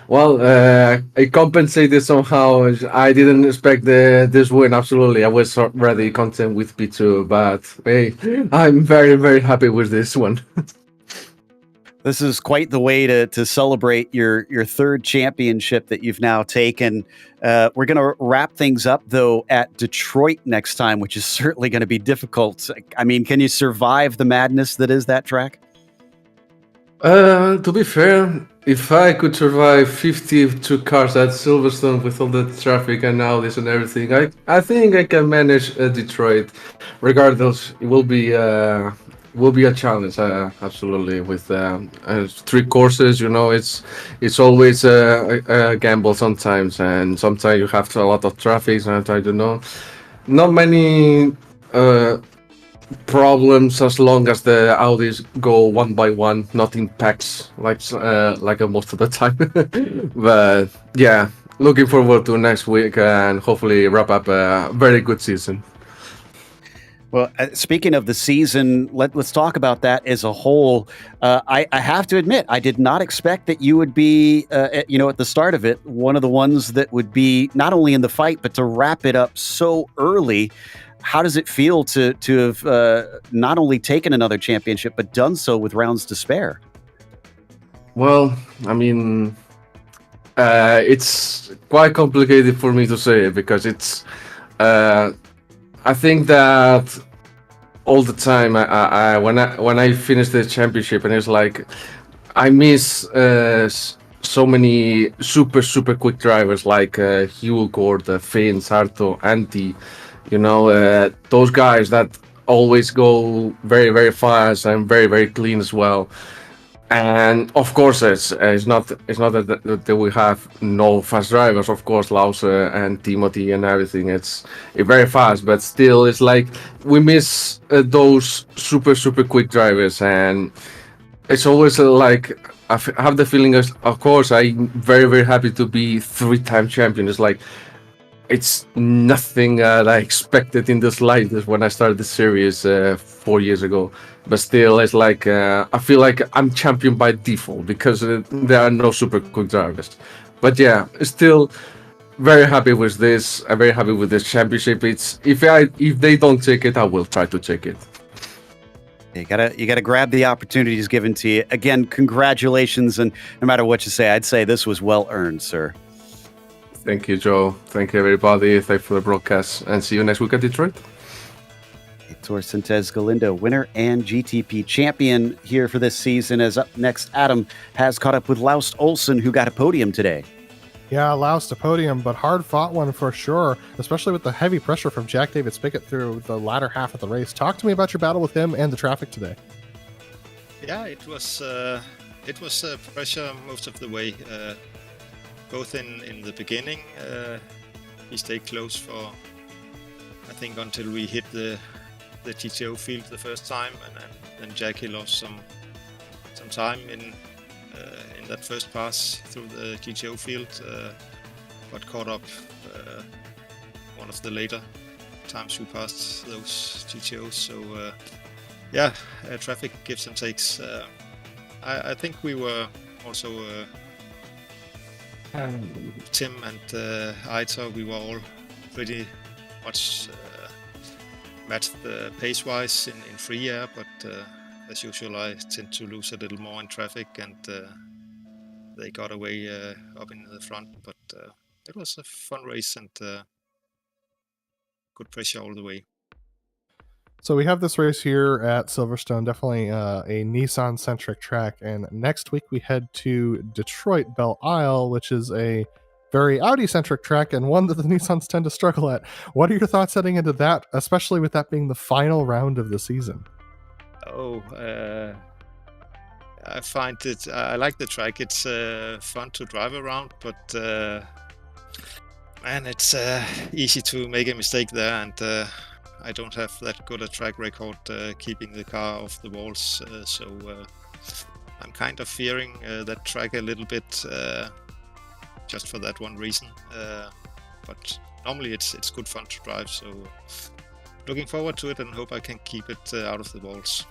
I compensated somehow. I didn't expect this win. Absolutely, I was already content with P2, but hey, I'm very, very happy with this one. This is quite the way to celebrate your third championship that you've now taken. We're going to wrap things up, though, at Detroit next time, which is certainly going to be difficult. I mean, can you survive the madness that is that track? To be fair, if I could survive 52 cars at Silverstone with all the traffic and Audis and everything, I think I can manage Detroit. Regardless, it will be a challenge, absolutely. With 3 courses, it's always a gamble sometimes, and sometimes you have a lot of traffic. Sometimes not many problems as long as the Audis go one by one, not in packs like most of the time. But yeah, looking forward to next week and hopefully wrap up a very good season. Well, speaking of the season, let's talk about that as a whole. I have to admit, I did not expect that you would be, at the start of it, one of the ones that would be not only in the fight, but to wrap it up so early. How does it feel to have not only taken another championship, but done so with rounds to spare? Well, I mean, it's quite complicated for me to say because it's I think that all the time, when I finish the championship, and it's like I miss so many super quick drivers like Hugh, Gord, Finn, Sarto, Antti. Those guys that always go very fast and very clean as well. And of course, it's not that we have no fast drivers. Of course, Lause and Timothy and everything. It's very fast, but still, it's like we miss those super quick drivers, and it's always like I have the feeling of course I'm very happy to be 3-time champion. It's like it's nothing that I expected in the slightest when I started the series 4 years ago. But still, it's like I feel like I'm champion by default because there are no super quick drivers. But yeah, still very happy with this. I'm very happy with this championship. It's if they don't take it, I will try to take it. You gotta grab the opportunities given to you. Again, congratulations, and no matter what you say, I'd say this was well earned, sir. Thank you, Joe. Thank you, everybody. Thank you for the broadcast, and see you next week at Detroit. Heitor Sintez Galindo, winner and GTP champion here for this season. As up next, Adam has caught up with Laust Olsen, who got a podium today. Yeah, Laust a podium, but hard fought one for sure, especially with the heavy pressure from Jack David Spickett through the latter half of the race. Talk to me about your battle with him and the traffic today. Yeah, it was pressure most of the way. Both in the beginning, he stayed close for, I think, until we hit the GTO field the first time, and then Jackie lost some time in that first pass through the GTO field, got caught up one of the later times we passed those GTOs. So traffic gives and takes. I think we were also Tim and Heitor, we were all pretty much matched pace-wise in free air, but as usual I tend to lose a little more in traffic, and they got away up in the front, but it was a fun race and good pressure all the way. So we have this race here at Silverstone, definitely a Nissan-centric track, and next week we head to Detroit Belle Isle, which is a very Audi-centric track and one that the Nissans tend to struggle at. What are your thoughts heading into that, especially with that being the final round of the season? I find it. I like the track. It's fun to drive around, but man, it's easy to make a mistake there, and I don't have that good a track record keeping the car off the walls. So I'm kind of fearing that track a little bit, just for that one reason. But normally it's good fun to drive. So looking forward to it and hope I can keep it out of the walls.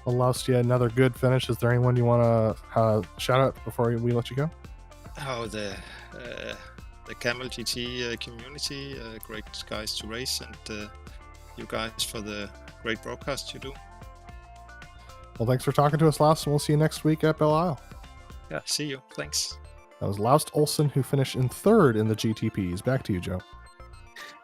Well, Laust, another good finish. Is there anyone you want to shout out before we let you go? Oh, the Kamel GT community, great guys to race, and you guys for the great broadcast you do. Well, thanks for talking to us, Laust, and we'll see you next week at Belle Isle. Yeah, see you. Thanks. That was Laust Olsen, who finished in third in the GTPs. Back to you, Joe.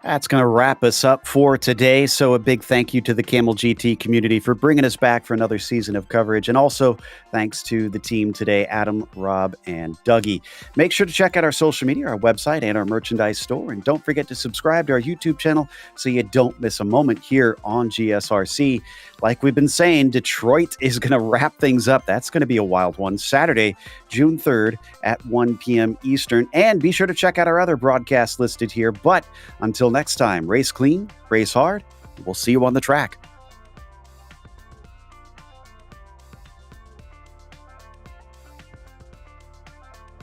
That's going to wrap us up for today. So a big thank you to the Camel GT community for bringing us back for another season of coverage. And also thanks to the team today, Adam, Rob, and Dougie. Make sure to check out our social media, our website, and our merchandise store. And don't forget to subscribe to our YouTube channel so you don't miss a moment here on GSRC. Like we've been saying, Detroit is going to wrap things up. That's going to be a wild one. Saturday, June 3rd at 1 p.m. Eastern. And be sure to check out our other broadcasts listed here. But until next time, race clean, race hard. We'll see you on the track.